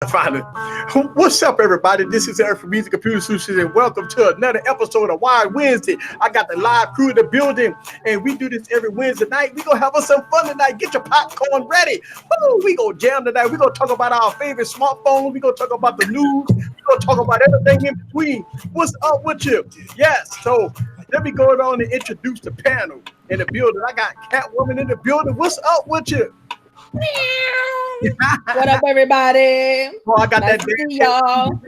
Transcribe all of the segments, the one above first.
Finally. What's up, everybody? This is Eric from Music Computer Solutions, and welcome to another episode of Wild Wednesday. I got the live crew in the building, and we do this every Wednesday night. We're going to have us some fun tonight. Get your popcorn ready. Woo, we going to jam tonight. We're going to talk about our favorite smartphones. We're going to talk about the news. We're going to talk about everything in between. What's up with you? Yes, so let me go on and introduce the panel in the building. I got Catwoman in the building. What's up with you? What up, everybody? Oh, I got nice that y'all.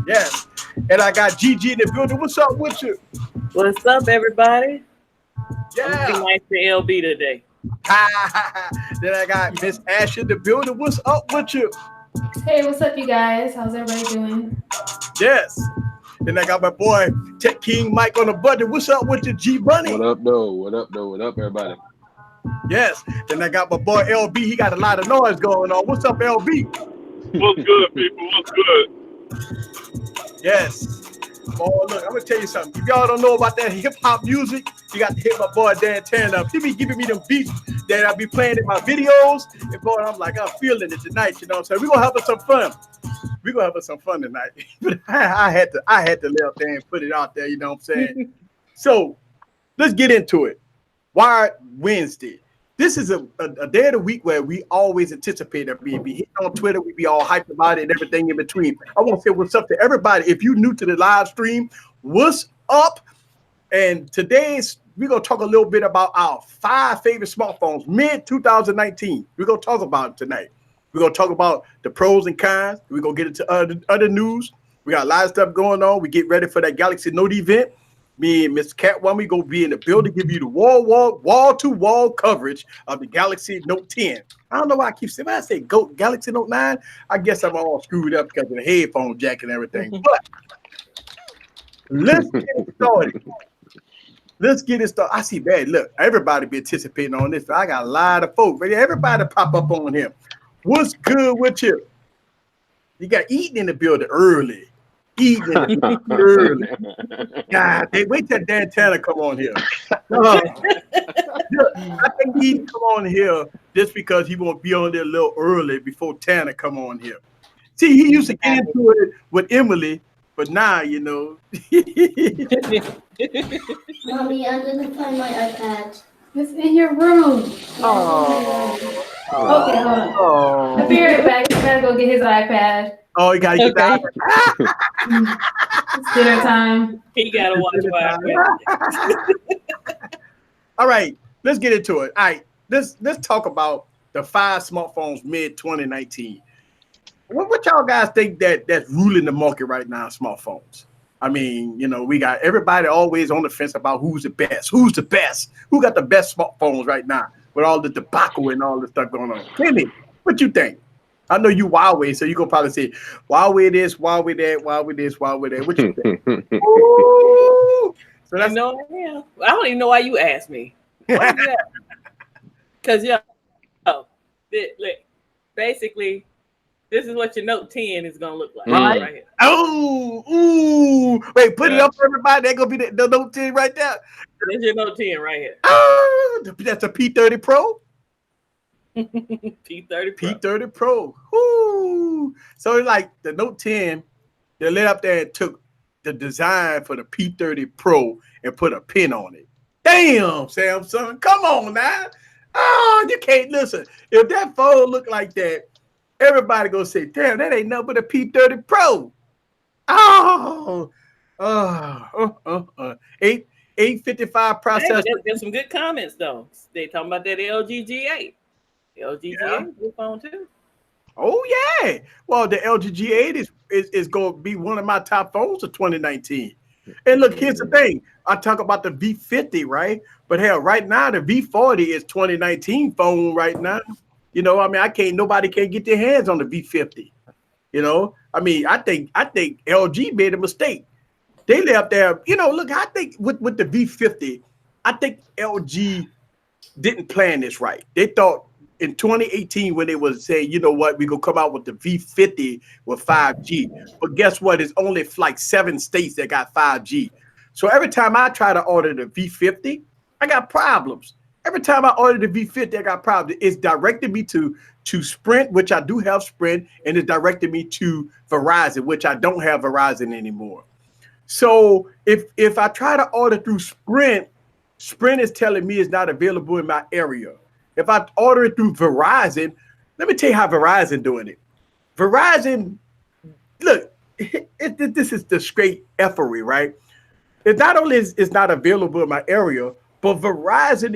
Yes, and I got Gigi in the building. What's up with you? What's up, everybody? Yeah, I'm nice to LB today. Then I got Miss Ash in the building. What's up with you? Hey, what's up, you guys? How's everybody doing? Yes. Then I got my boy Tech King Mike on the button. What's up with you, G Bunny? What up, though? What up, though? What up, everybody? Yes. Then I got my boy LB. He got a lot of noise going on. What's up, LB? What's good, people? What's good? Yes. Oh, look, I'm gonna tell you something. If y'all don't know about that hip hop music, you got to hit my boy Dan Tan up. He be giving me them beats that I be playing in my videos. And boy, I'm like, I'm feeling it tonight. You know what I'm saying? We're gonna have us some fun. We're gonna have us some fun tonight. But I had to lay up there and put it out there, you know what I'm saying? So let's get into it. Wild Wednesday. This is a day of the week where we always anticipate that we be hitting on Twitter, we be all hyped about it and everything in between. I want to say what's up to everybody. If you're new to the live stream, what's up? And today's we're gonna talk a little bit about our 5 favorite smartphones mid-2019. We're gonna talk about it tonight. We're gonna talk about the pros and cons. We're gonna get into other news. We got a lot of stuff going on. We get ready for that Galaxy Note event. Me and Mr. Catwoman, we gonna be in the building, give you the wall-to-wall coverage of the Galaxy Note 10. I don't know why I keep saying, when I say Galaxy Note 9, I guess I'm all screwed up because of the headphone jack and everything. But let's get it started. I see that. Look, everybody be anticipating on this. I got a lot of folks. Everybody pop up on him. What's good with you? You got Eaton in the building early. Eating early. God, they wait till Dan Tanner come on here. I think he come on here just because he won't be on there a little early before Tanner come on here. See, he used to get into it with Emily, but now you know. Mommy, I'm gonna find my iPad. It's in your room. Oh. Okay, hold on. Oh. I'll be right back. He's gotta go get his iPad. Oh, you gotta get that. It's dinner time. He gotta watch Wild. All right, let's get into it. All right, let's talk about the 5 smartphones mid-2019. What y'all guys think that's ruling the market right now? Smartphones. I mean, you know, we got everybody always on the fence about who's the best. Who's the best? Who got the best smartphones right now with all the debacle and all the stuff going on? Timmy, what you think? I know you Huawei, so you gonna probably say Huawei this, Huawei that, Huawei this, Huawei that. What you think? Ooh. So that's I don't even know why you asked me. Because basically, this is what your Note 10 is gonna look like right here. Oh, wait, put it up for everybody. That's gonna be the Note 10 right there. There's your Note 10 right here. That's a P30 Pro. P30 Pro. Woo. So it's like the Note 10, they lit up there and took the design for the P30 Pro and put a pin on it. Damn, Samsung, come on now. Oh, you can't listen. If that phone look like that, everybody gonna say, damn, that ain't nothing but a P30 Pro. 855 processor. Hey, there's some good comments though. They talking about that LG G8. LG G8 is good phone too. Oh yeah. Well, the LG G8 is going to be one of my top phones of 2019. And look, here's the thing. I talk about the V50, right? But hell, right now the V40 is 2019 phone right now. You know, I mean, nobody can get their hands on the V50. You know, I mean, I think LG made a mistake. They left there, you know, look, I think with the V50, I think LG didn't plan this right. They thought in 2018 when they was saying, you know what, we gonna come out with the V50 with 5G. But guess what? It's only like 7 states that got 5G. So every time I try to order the V50, I got problems. Every time I order the V50, I got problems. It's directed me to Sprint, which I do have Sprint, and it's directed me to Verizon, which I don't have Verizon anymore. So if I try to order through Sprint, Sprint is telling me it's not available in my area. If I order it through Verizon, let me tell you how Verizon doing it. Verizon, look, this is the straight effery, right? It not only is not available in my area, but Verizon,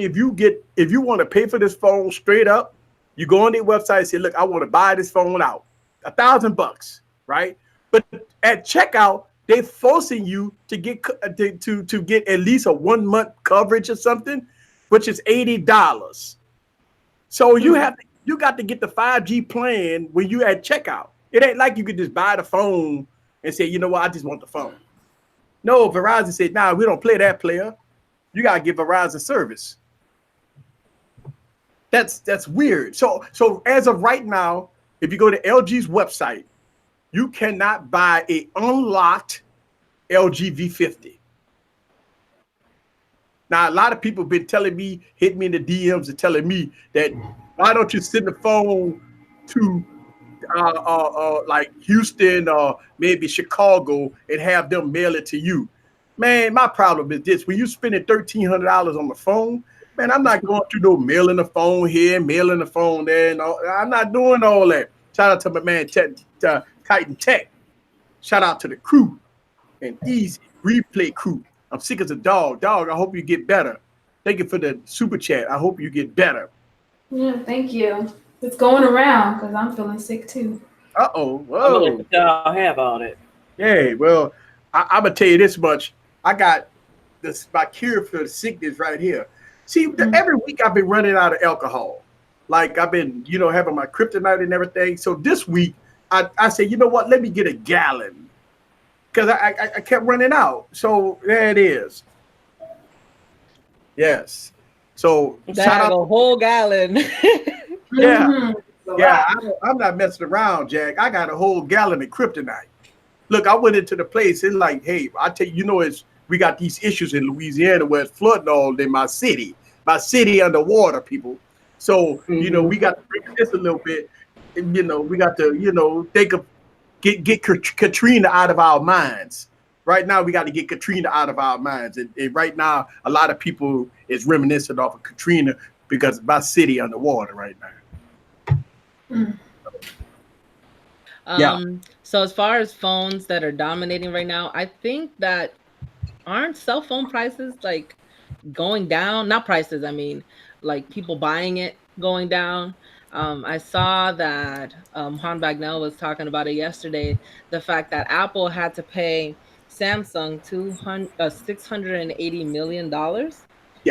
if you want to pay for this phone straight up, you go on their website and say, look, I want to buy this phone out, $1,000, right? But at checkout, they're forcing you to get to get at least a 1 month coverage or something, which is $80. So you got to get the 5G plan when you at checkout. It ain't like you could just buy the phone and say, you know what, I just want the phone. No, Verizon said, nah, we don't play that player. You gotta give Verizon service. That's weird. So as of right now, if you go to LG's website, you cannot buy a unlocked LG V50. Now, a lot of people have been telling me, hit me in the DMs and telling me that why don't you send the phone to like Houston or maybe Chicago and have them mail it to you. Man, my problem is this: when you spending $1,300 on the phone, man, I'm not going through no mailing the phone here, mailing the phone there, and all. I'm not doing all that. Shout out to my man Titan Tech. Shout out to the crew and Easy Replay crew. I'm sick as a dog. Dog, I hope you get better. Thank you for the super chat. I hope you get better. Yeah, thank you. It's going around because I'm feeling sick too. Uh-oh. Whoa. I'm gonna let y'all have all that. Hey, well, I'm gonna tell you this much. I got my cure for the sickness right here. See, every week I've been running out of alcohol. Like I've been, having my kryptonite and everything. So this week I said, you know what? Let me get a gallon because I kept running out. So there it is. Yes. So Shout out a whole gallon. Yeah. Yeah, I'm not messing around, Jack. I got a whole gallon of kryptonite. Look, I went into the place. It's like, hey, I tell you, we got these issues in Louisiana where it's flooding all in my city underwater, people. So, we got to bring this a little bit. And, we got to, think of get Katrina out of our minds. Right now, we got to get Katrina out of our minds. And right now, a lot of people is reminiscent off of Katrina because my city underwater right now. Yeah. So as far as phones that are dominating right now, I think that aren't cell phone prices like going down? Not prices, I mean, like people buying it going down. I saw that Juan Bagnell was talking about it yesterday. The fact that Apple had to pay Samsung $680 million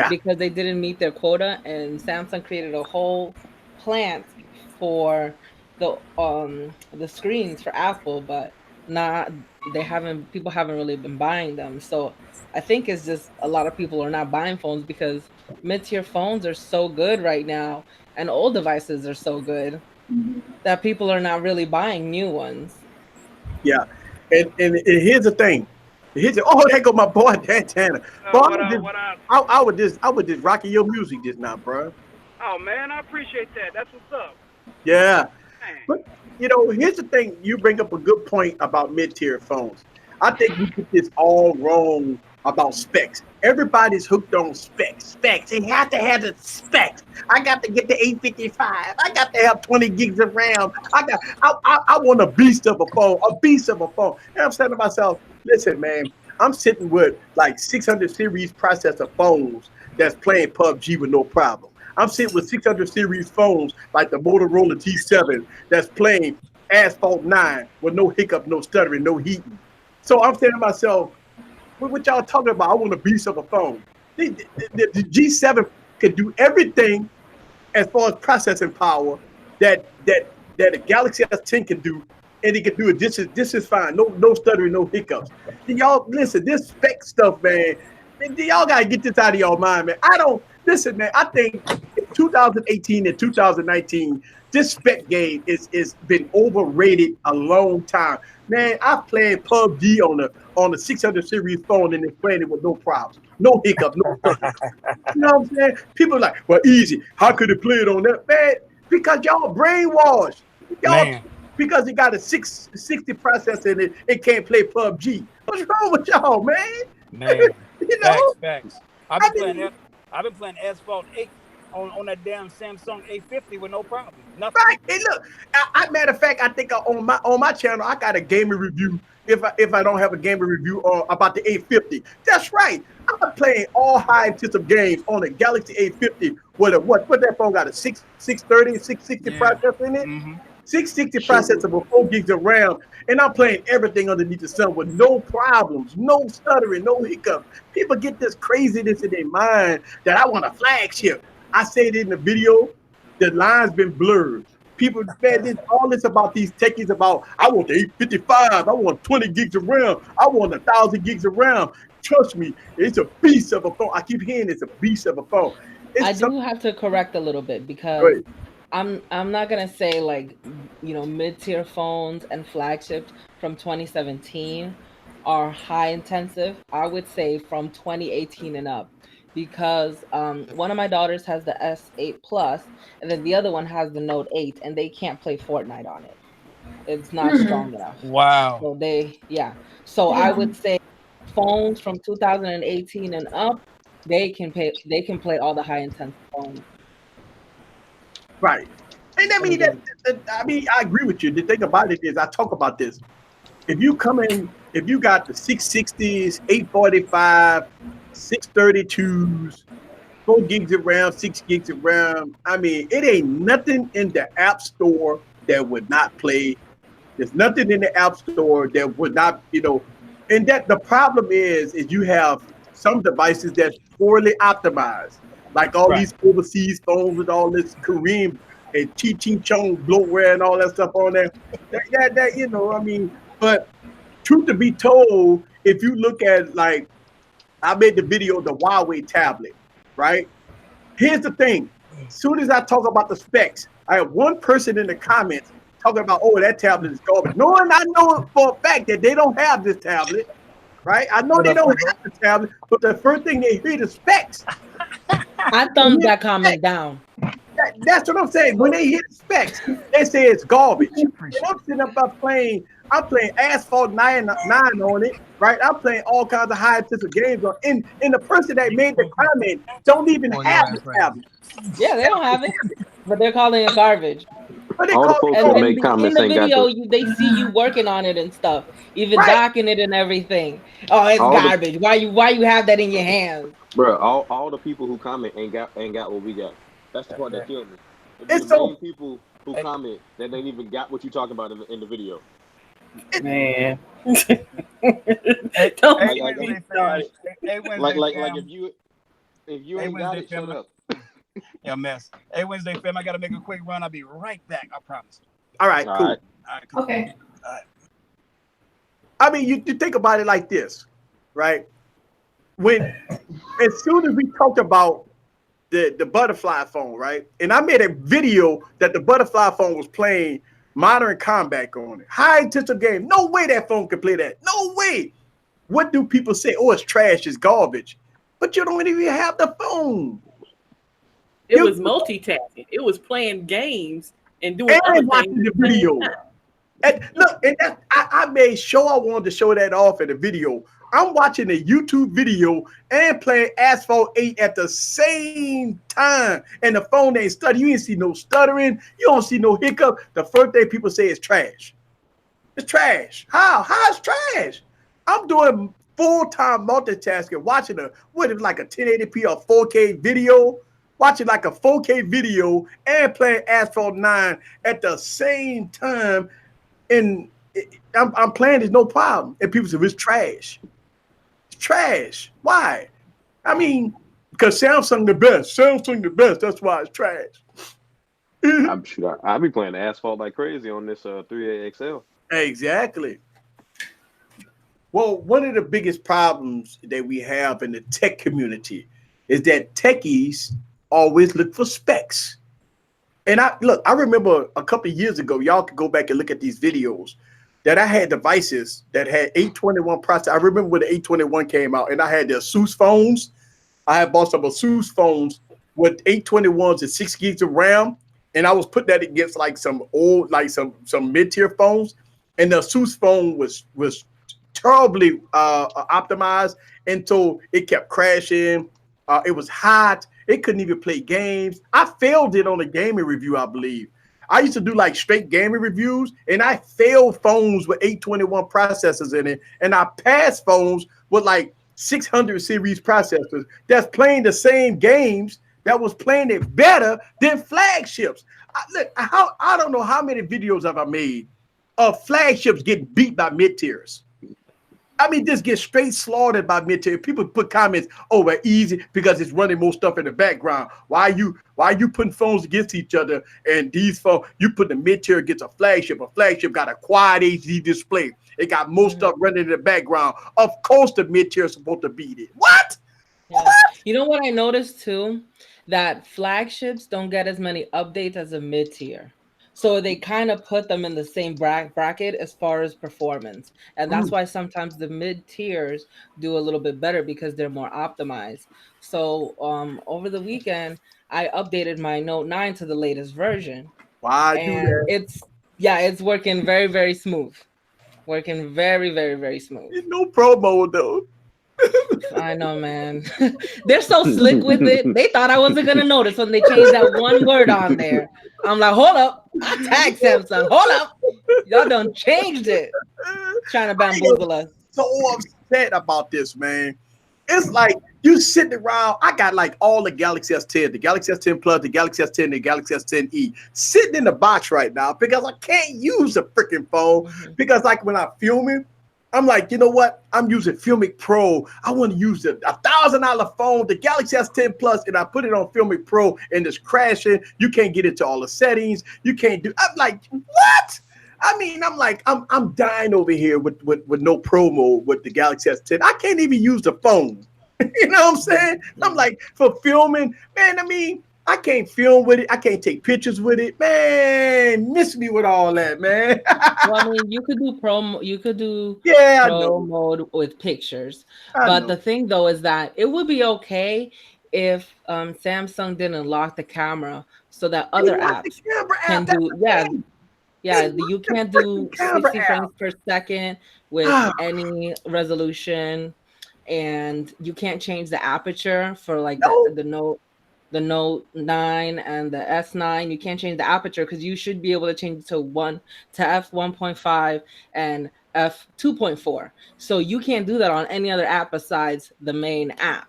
because they didn't meet their quota, and Samsung created a whole plant for the screens for Apple, but people haven't really been buying them. So I think it's just a lot of people are not buying phones because mid-tier phones are so good right now and old devices are so good that people are not really buying new ones. Yeah. And here's the thing. There go my boy Dan Tanner. I would just rocking your music just now, bro. Oh man, I appreciate that. That's what's up. Yeah. But here's the thing. You bring up a good point about mid-tier phones. I think we get this all wrong about specs. Everybody's hooked on specs. They have to have the specs. I got to get the 855. I got to have 20 gigs of RAM. I want a beast of a phone. And I'm saying to myself, listen, man, I'm sitting with like 600 series processor phones that's playing PUBG with no problem. I'm sitting with 600 series phones like the Motorola T7 that's playing Asphalt 9 with no hiccup, no stuttering, no heating. So I'm saying to myself, what y'all talking about? I want a beast of a phone. The G7 can do everything as far as processing power that a Galaxy S10 can do, and it can do it. This is fine. No stuttering, no hiccups. Y'all listen, this spec stuff, man. Y'all gotta get this out of y'all mind, man. Listen, man, I think in 2018 and 2019, this spec game is been overrated a long time. Man, I played PUBG on the 600 series phone and it's playing it with no problems. no hiccup, no stutter. You know what I'm saying? People are like, well, easy. How could it play it on that? Man, because y'all brainwashed. Y'all, Man. because it got a 660 processor in it, it can't play PUBG. What's wrong with y'all, man? Man. You know? Facts. I've been playing Asphalt 8 on that damn Samsung A50 with no problem. Nothing. Right. Hey, look. Matter of fact, I think on my channel, I got a gaming review. If I don't have a gaming review about the A50, that's right. I'm playing all high intensive games on the Galaxy A50 with a what that phone got a 630, 660 processor in it. 660 processor with 4 gigs of RAM, and I'm playing everything underneath the sun with no problems, no stuttering, no hiccups. People get this craziness in their mind that I want a flagship. I said it in the video, the line's been blurred. People, man, all this about these techies about, I want the 855, I want 20 gigs of RAM, I want 1,000 gigs of RAM. Trust me, it's a beast of a phone. I keep hearing it's a beast of a phone. I do have to correct a little bit because I'm not gonna say like, you know, mid-tier phones and flagships from 2017 are high intensive. I would say from 2018 and up, because one of my daughters has the S8 Plus, and then the other one has the Note 8, and they can't play Fortnite on it. It's not strong enough. Wow. So So I would say phones from 2018 and up, they can play all the high intensive phones. Right. And I mean, I agree with you. The thing about it is, I talk about this. If you got the 660s, 845, 632s, 4 gigs of RAM, 6 gigs of RAM, I mean, it ain't nothing in the App Store that would not play. There's nothing in the App Store that would not, you know, and that the problem is you have some devices that's poorly optimized. Like all these overseas phones with all this Korean and Chi Chong bloatware and all that stuff on there. That you know, I mean, but truth to be told, if you look at, like, I made the video, the Huawei tablet, right? Here's the thing. As soon as I talk about the specs, I have one person in the comments talking about, oh, that tablet is garbage. No, and I know for a fact that they don't have this tablet, right? I know they don't have the tablet, but the first thing they hear the specs. I thumbs that comment down. That's what I'm saying. When they hear the specs, they say it's garbage. And I'm sitting up I'm playing Asphalt 9 on it, right? I'm playing all kinds of high intensive games on, and the person that made the comment don't even have the tablet. Yeah, they don't have it, but they're calling it garbage. All the folks that make comments in the ain't got video, they see you working on it and stuff, even docking it and everything. Oh, it's garbage. Why you have that in your hands, bro? All the people who comment ain't got what we got. That's the part that killed me. It's the main people who comment that they even got what you talking about in the video. Man, if you ain't got it, shut up. Yeah, mess. Hey, Wednesday fam, I gotta make a quick run. I'll be right back. I promise. All right, cool. All right, cool. Okay. All right. I mean, you think about it like this, right? As soon as we talked about the butterfly phone, right? And I made a video that the butterfly phone was playing Modern Combat on it. High intensive game. No way that phone can play that. No way. What do people say? Oh, it's trash, it's garbage. But you don't even have the phone. It was multitasking. It was playing games and doing other watching things. The video. And look, and I made sure I wanted to show that off in the video. I'm watching a YouTube video and playing Asphalt 8 at the same time, and the phone ain't stuttering. You ain't see no stuttering. You don't see no hiccup. The first thing people say is trash. It's trash. How? How is trash? I'm doing full-time multitasking, watching like a 1080p or 4K video, watching like a 4K video and playing Asphalt 9 at the same time, and I'm playing. There's no problem. And people say it's trash. It's trash. Why? I mean, because Samsung the best. Samsung the best. That's why it's trash. I'll be playing Asphalt like crazy on this 3A XL. Exactly. Well, one of the biggest problems that we have in the tech community is that techies always look for specs. And I remember a couple of years ago, y'all could go back and look at these videos that I had devices that had 821 processor. I remember when the 821 came out, and I had the Asus phones. I had bought some Asus phones with 821s and 6 gigs of RAM, and I was putting that against like some old, like some mid-tier phones, and the Asus phone was terribly optimized until it kept crashing. It was hot. It couldn't even play games. I failed it on a gaming review, I believe. I used to do like straight gaming reviews, and I failed phones with 821 processors in it, and I passed phones with like 600 series processors that's playing the same games that was playing it better than flagships. I don't know how many videos have I made of flagships getting beat by mid-tiers. I mean, just get straight slaughtered by mid-tier. People put comments, "Oh, we're easy because it's running more stuff in the background." Why are you putting phones against each other? And these phones, you put the mid-tier against a flagship. A flagship got a quad HD display. It got most stuff running in the background. Of course, the mid-tier is supposed to beat it. What? Yeah. You know what I noticed too? That flagships don't get as many updates as a mid-tier. So they kind of put them in the same bracket as far as performance. And that's why sometimes the mid-tiers do a little bit better because they're more optimized. So over the weekend, I updated my Note 9 to the latest version. Why do And that? it's working very, very smooth. Working very, very, very smooth. It's no promo though. I know, man. They're so slick with it. They thought I wasn't gonna notice when they changed that one word on there. I'm like, hold up. I tagged Samsung. Hold up. Y'all done changed it. Trying to bamboozle us. So upset about this, man. It's like you sitting around. I got like all the Galaxy S10, the Galaxy S10 Plus, the Galaxy S10, the Galaxy S10e sitting in the box right now because I can't use the freaking phone. Because like when I'm filming, I'm like, you know what? I'm using Filmic Pro. I want to use a $1,000 phone, the Galaxy S10 Plus, and I put it on Filmic Pro, and it's crashing. You can't get into all the settings. You can't do. I'm like, what? I mean, I'm like, I'm dying over here with no pro mode with the Galaxy S10. I can't even use the phone. You know what I'm saying? I'm like, for filming, man. I mean, I can't film with it. I can't take pictures with it, man. Miss me with all that, man. Well, I mean, you could do pro. You could do pro mode with pictures, but the thing though is that it would be okay if Samsung didn't lock the camera so that other apps can do. Yeah, you can't do 60 frames per second with any resolution, and you can't change the aperture for like the Note 9 and the S9. You can't change the aperture because you should be able to change it to f1.5 and f2.4. So you can't do that on any other app besides the main app.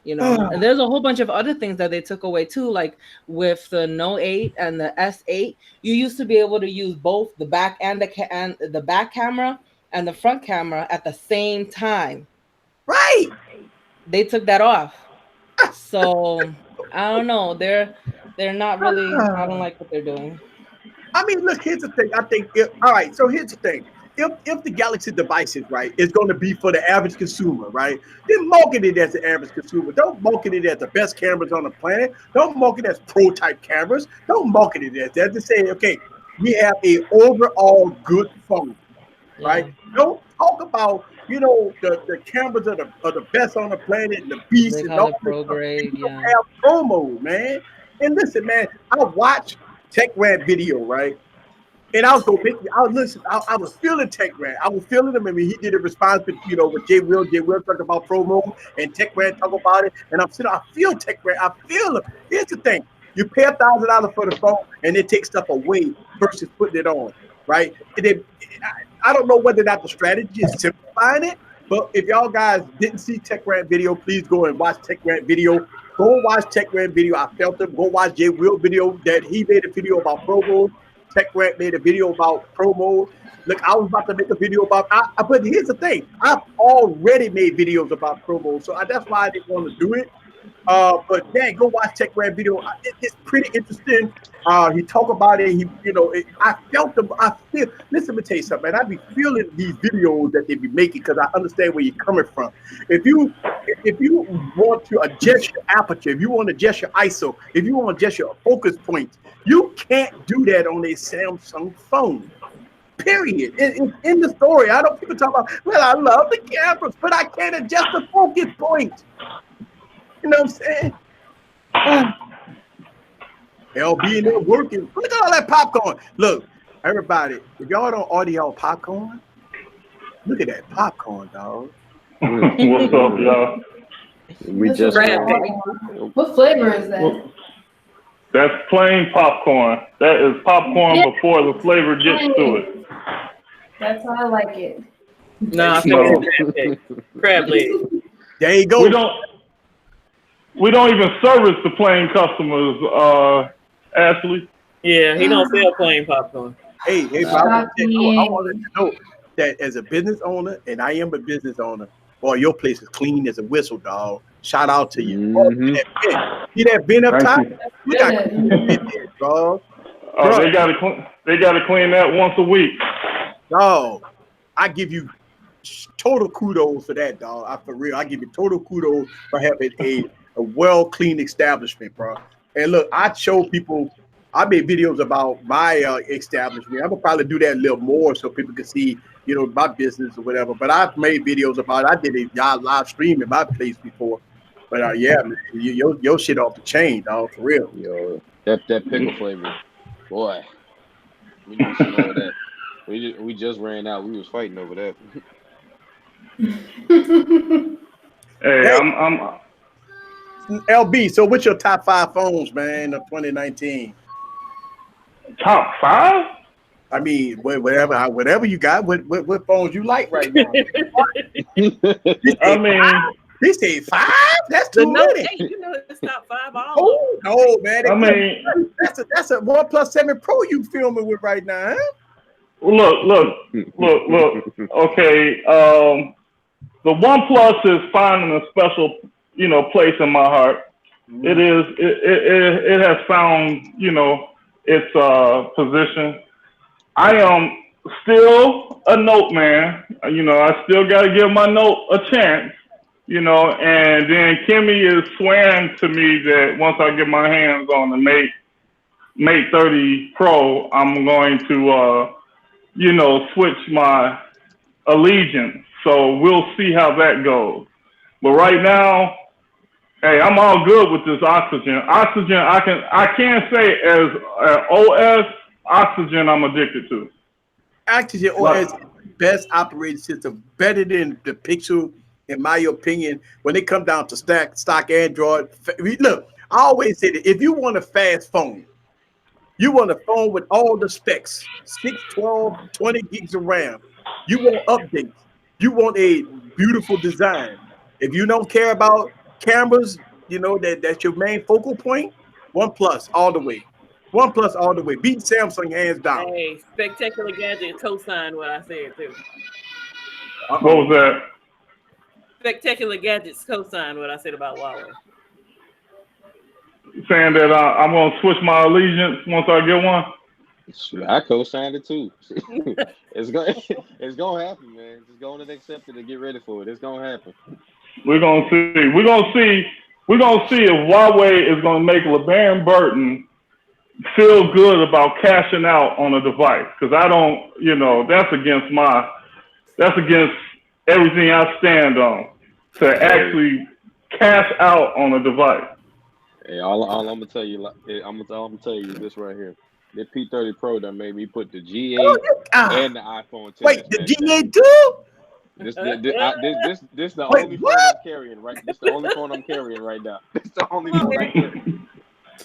You know, and there's a whole bunch of other things that they took away too, like with the Note 8 and the S8. You used to be able to use both the back and the back camera and the front camera at the same time. Right. They took that off. So I don't know. They're not really. I don't like what they're doing. I mean, look. Here's the thing. I think. All right. So here's the thing. If the Galaxy devices, right, is going to be for the average consumer, right, then market it as the average consumer. Don't market it as the best cameras on the planet. Don't market it as pro-type cameras. Don't market it as that. Just say, okay, we have a overall good phone, right? Don't talk about, you know, the cameras are the best on the planet and the beast and all pro grade. You don't have promo, man. And listen, man, I watch Tech Rant video, right? And I was I was feeling Tech Rant. I was feeling him. I mean, he did a response, you know, with Jay Will talking about promo and Tech Rant talk about it. And I'm sitting, I feel Tech Rant. I feel him. Here's the thing: you pay $1,000 for the phone, and they take stuff away versus putting it on, right? And I don't know whether or not the strategy is simplifying it, but if y'all guys didn't see Tech Rant video, please go and watch Tech Rant video. Go watch Tech Rant video. I felt him. Go watch Jay Will video that he made a video about promo. Tech Rant made a video about promo. Look, I was about to make a video about. But here's the thing: I've already made videos about promo, so that's why I didn't want to do it. But dang, go watch Tech Rant video. It's pretty interesting. He talk about it. I felt them. I feel. Listen, let me tell you something, man. I be feeling these videos that they be making because I understand where you're coming from. If you want to adjust your aperture, if you want to adjust your ISO, if you want to adjust your focus points, you can't do that on a Samsung phone. Period. It's in the story. I don't people talk about, well, I love the cameras, but I can't adjust the focus point. You know what I'm saying? LB in there working. Look at all that popcorn. Look, everybody, if y'all don't order y'all popcorn, look at that popcorn, dog. What's up, y'all? We This just is Crab, right. What flavor is that? That's plain popcorn. That is popcorn before the flavor gets to it. That's how I like it. No, I think No. it's crab leg. There you go. We don't even service the plain customers, Ashley. Yeah, he don't sell plain popcorn. Hey, but I want to know that as a business owner, and I am a business owner, boy, your place is clean as a whistle, dog. Shout out to you. See that bin up top? We got it, dog. Oh, they gotta clean that once a week. Dog, I give you total kudos for that, dog. For real, I give you total kudos for having a well clean establishment, bro. And look, I show people. I made videos about my establishment. I'm gonna probably do that a little more so people can see, you know, my business or whatever. But I've made videos about it. I did a live stream in my place before. But yeah, man, your shit off the chain, dog, for real. Yo, that pickle flavor, boy. We need some more of that. We just ran out. We was fighting over that. Hey, I'm LB. So, what's your top 5 phones, man, of 2019? Top 5? I mean, whatever you got. What phones you like right now? I mean, they say 5. That's The too Note many. 8, you know, it's top 5 all. Oh no, man! I mean, that's a OnePlus 7 Pro you filming with right now, huh? look. Okay, the OnePlus is finding a special, you know, place in my heart. It has found, you know, its position. I am still a Note man. You know, I still got to give my Note a chance. You know, and then Kimmy is swearing to me that once I get my hands on the Mate 30 Pro, I'm going to, you know, switch my allegiance. So we'll see how that goes. But right now, hey, I'm all good with this Oxygen. Oxygen, I can't say as OS Oxygen I'm addicted to. Oxygen OS best operating system, better than the Pixel. In my opinion, when it comes down to stock Android, look, I always say that if you want a fast phone, you want a phone with all the specs, 6, 12, 20 gigs of RAM. You want updates. You want a beautiful design. If you don't care about cameras, you know, that's your main focal point, OnePlus all the way. OnePlus all the way. Beat Samsung hands down. Hey, Spectacular Gadget co-signed what I said, too. What was that? Spectacular Gadgets co-signed what I said about Huawei. Saying that I'm going to switch my allegiance once I get one? I co-signed it too. It's gonna happen, man. Just go and accept it and get ready for it. It's gonna happen. We're gonna see. We're gonna see if Huawei is gonna make LeBaron Burton feel good about cashing out on a device. Because I don't, you know, that's against everything I stand on, to actually cash out on a device. Hey, all I'm gonna tell you, I'm gonna tell you this right here. The P30 Pro that made me put the G8 and the iPhone 10. Wait, the G8 too? This the only phone I'm carrying right. This the only phone I'm carrying right now. This the only phone I carry.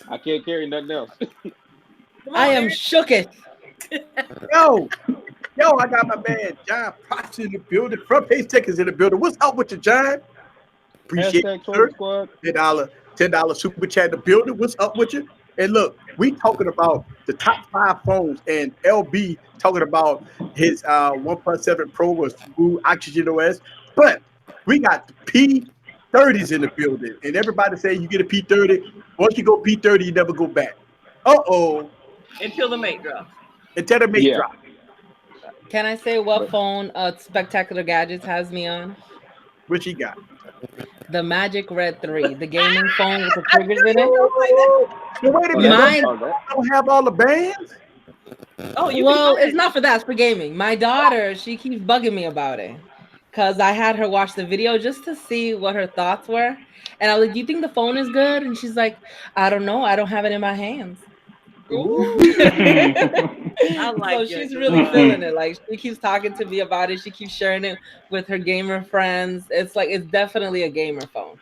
I can't carry nothing else. I am shooketh. Yo, I got my man John Props in the building. Front Page Tech is in the building. What's up with you, John? Appreciate it, sir. $10 super chat in the building. What's up with you? And look, we talking about the top 5 phones, and LB talking about his OnePlus 7 Pro with smooth Oxygen OS. But we got the P30s in the building, and everybody say you get a P30. Once you go P30, you never go back. Until the Mate drops. Until the Mate drop. Can I say what phone Spectacular Gadgets has me on? What you got? The Magic Red 3, the gaming phone with the triggers in it. So wait a minute, don't have all the bands? Oh, you Well, can it's not for that. It's for gaming. My daughter, she keeps bugging me about it because I had her watch the video just to see what her thoughts were, and I was like, "Do you think the phone is good?" And she's like, "I don't know. I don't have it in my hands." Ooh, I like So your she's daughter. really feeling it. Like she keeps talking to me about it. She keeps sharing it with her gamer friends. It's like it's definitely a gamer phone.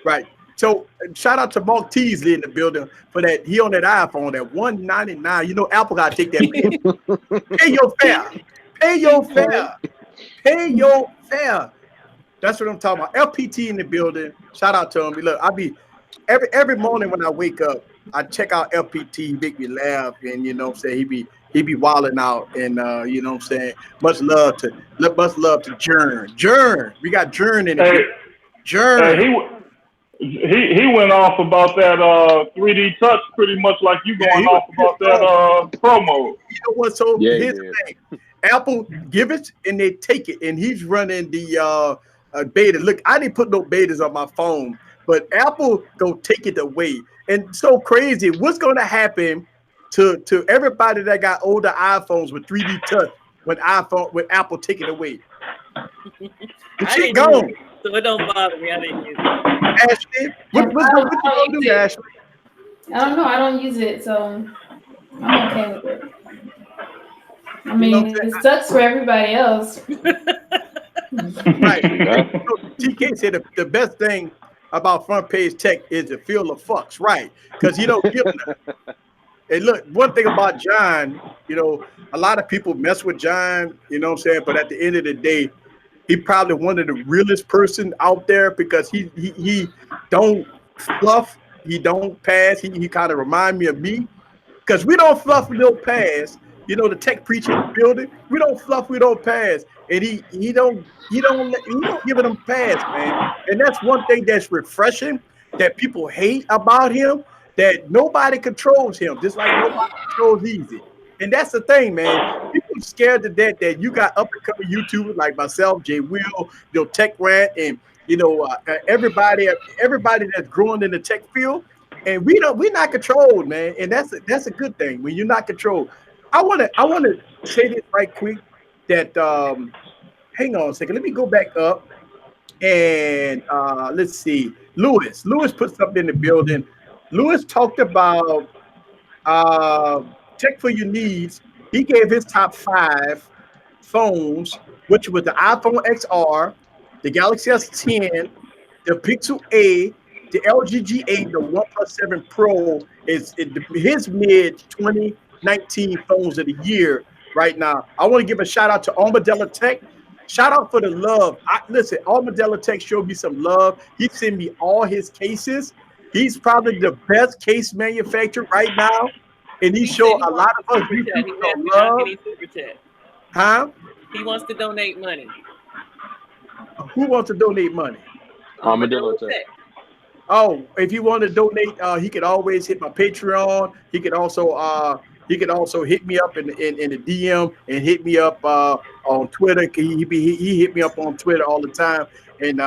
Right. So shout out to Mark Teasley in the building for that. He on that iPhone at $199. You know, Apple got to take that pay your fare. Pay your fare. Pay your fare. That's what I'm talking about. LPT in the building. Shout out to him. Look, I be every morning when I wake up, I check out LPT. He make me laugh, and you know what I'm saying, he be wilding out, and you know what I'm saying. Much love to Jern. Jern, we got Jern in the building. Jern. He went off about that 3D touch pretty much like you Yeah, going he was off about pissed off. that promo. You know what? So Yeah, he here's the did. thing: Apple give it and they take it, and he's running the beta. Look, I didn't put no betas on my phone, but Apple go take it away. And so crazy. What's going to happen to everybody that got older iPhones with 3D touch when Apple take it away? The I shit didn't use gone. it, so it don't bother me. I didn't use it. Ashley, what you gonna do, Ashley? I don't know. I don't use it, so I'm okay with it. I You know what mean, I'm it sucks for everybody else. Right. TK said the best thing about front page tech is the feel of fucks, right? Because you don't give them. And look, one thing about John, you know, a lot of people mess with John, you know what I'm saying? But at the end of the day, he probably one of the realest person out there because he don't fluff, he don't pass. He kind of remind me of me because we don't fluff, we don't pass. You know, the tech preacher in the building, we don't fluff, we don't pass, and he don't give it a pass, man. And that's one thing that's refreshing that people hate about him. That nobody controls him, just like nobody controls Easy. And that's the thing, man. People are scared to death that you got up and coming YouTubers like myself, Jay Will, you know, Tech Rant, and you know everybody that's growing in the tech field. And we're not controlled, man. And that's a good thing when you're not controlled. I wanna say this right quick that hang on a second. Let me go back up and let's see. Lewis put something in the building. Lewis talked about tech for your needs. He gave his top 5 phones, which was the iPhone XR, the Galaxy S10, the Pixel A, the LG G8, the OnePlus 7 Pro is his mid 2019 phones of the year right now. I want to give a shout out to Armadillo Tech. Shout out for the love. Listen, Armadillo Tech showed me some love. He sent me all his cases. He's probably the best case manufacturer right now. And he showed a lot of us YouTubers love. Huh? He wants to donate money. Who wants to donate money? Armadillo Tech. Oh, if you want to donate, he could always hit my Patreon. He could also hit me up in the DM and hit me up on Twitter. He hit me up on Twitter all the time. And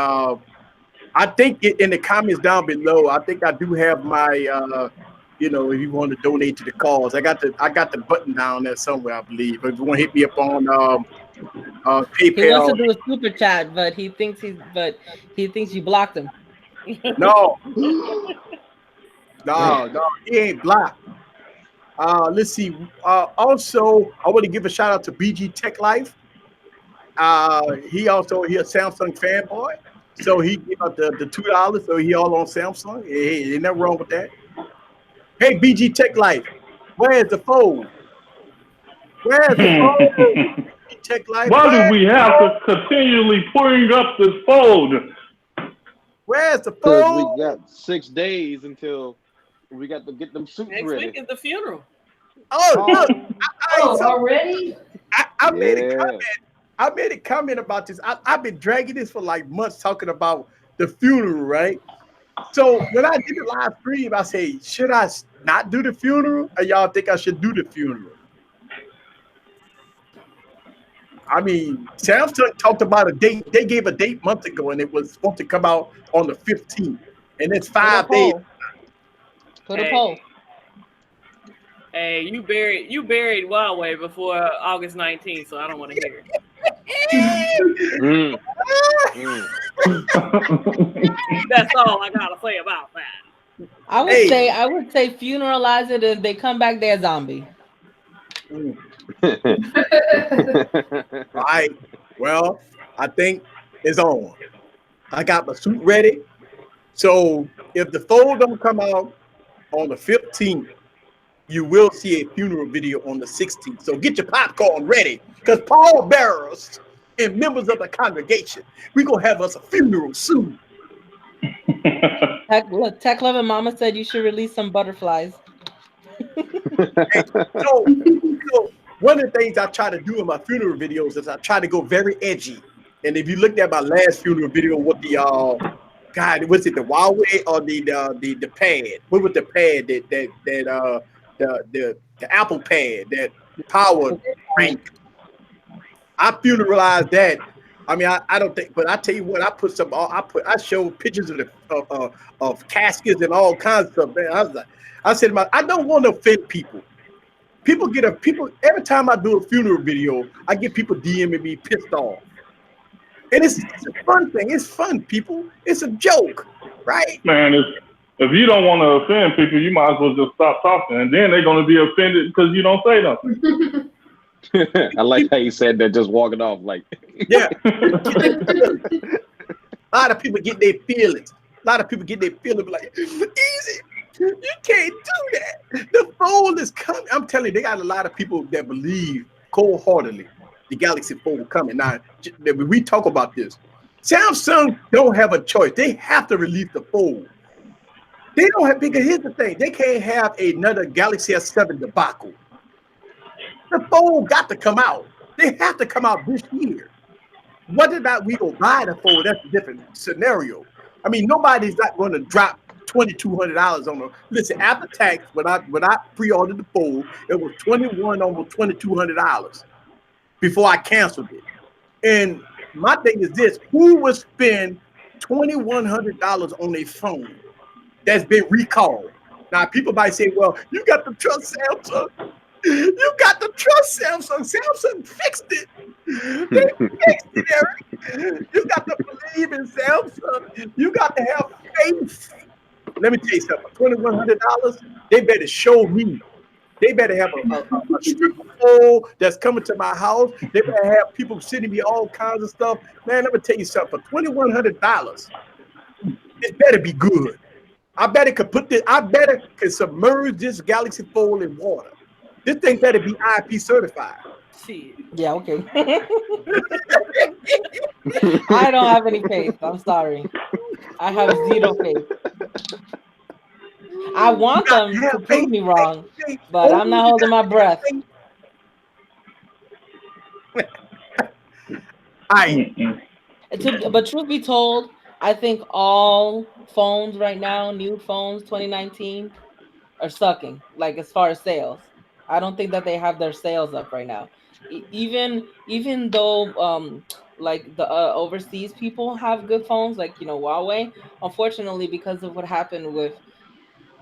I think in the comments down below, I think I do have my you know, if you want to donate to the cause. I got the button down there somewhere, I believe. But if you want to hit me up on PayPal. He wants to do a super chat, but he thinks you blocked him. No, he ain't blocked. Let's see. Also, I want to give a shout out to BG Tech Life. He a Samsung fanboy, so he gave out the $2. So he all on Samsung. Hey, ain't nothing wrong with that. Hey, BG Tech Life, where's the phone? Where's the phone? Tech Life. Why do we have to continually bring up this phone? Where's the Because phone? we got 6 days until we got to get them suits Next ready. week is the funeral. Oh, look. Already? I made a comment. I made a comment about this. I've been dragging this for like months talking about the funeral, right? So when I did the live stream, I say, should I not do the funeral? Or y'all think I should do the funeral? I mean, Samsung talked about a date. They gave a date months ago, and it was supposed to come out on the 15th. And it's 5 days. Put a poll. Hey, you buried Huawei before August 19th, so I don't want to hear it. That's all I gotta say about that. I would say funeralize it, and if they come back, they're a zombie. All right. Well, I think it's on. I got my suit ready. So if the fold don't come out on the 15th, you will see a funeral video on the 16th. So get your popcorn ready, because pallbearers and members of the congregation, we're gonna have us a funeral soon. Tech Love and Mama said you should release some butterflies. So one of the things I try to do in my funeral videos is I try to go very edgy. And if you looked at my last funeral video with the God, was it the Huawei or the pad? What was the pad the Apple pad that power rank? I funeralized that. I mean, I don't think, but I tell you what, I showed pictures of caskets and all kinds of stuff. Man, I said, I don't want to offend people. People every time I do a funeral video, I get people DMing me pissed off. And it's a fun thing. It's fun, people. It's a joke, right? Man, if you don't want to offend people, you might as well just stop talking, and then they're going to be offended because you don't say nothing. I like how you said that, just walking off like. Yeah. A lot of people get their feelings. Like, easy. You can't do that. The fold is coming. I'm telling you, they got a lot of people that believe cold-heartedly the Galaxy Fold coming. Now, we talk about this. Samsung don't have a choice. They have to release the fold. They don't have, because here's the thing. They can't have another Galaxy S7 debacle. The fold got to come out. They have to come out this year. Whether or not we will buy the fold, that's a different scenario. I mean, nobody's not going to drop $2,200 on them. Listen, after tax, when I pre-ordered the fold, it was almost $2,200 before I canceled it. And my thing is this: who would spend $2,100 on a phone that's been recalled? Now, people might say, "Well, you got to trust Samsung. You got to trust Samsung. Samsung fixed it. They fixed it, Eric. You got to believe in Samsung. You got to have faith." Let me tell you something. $2,100, they better show me. They better have a stripper pole that's coming to my house. They better have people sending me all kinds of stuff. Man, let me tell you something. For $2,100, it better be good. I better could submerge this Galaxy Fold in water. This thing better be IP certified. Yeah, okay. I don't have any faith. I'm sorry. I have zero faith. I want them to prove me wrong, but I'm not holding my breath. But truth be told, I think all phones right now, new phones 2019, are sucking, like as far as sales. I don't think that they have their sales up right now. Even though like the overseas people have good phones, like Huawei. Unfortunately, because of what happened with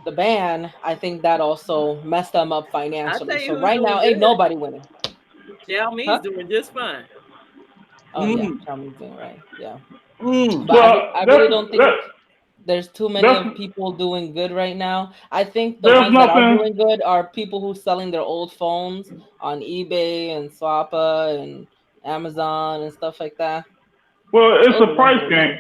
the ban, I think that also messed them up financially. So right now, ain't nobody winning. Xiaomi's doing just fine. Oh yeah, Xiaomi's doing right. Yeah. But I really don't think there's too many people doing good right now. I think the ones that are doing good are people who selling their old phones on eBay and Swappa and Amazon and stuff like that. Well, it's a price game.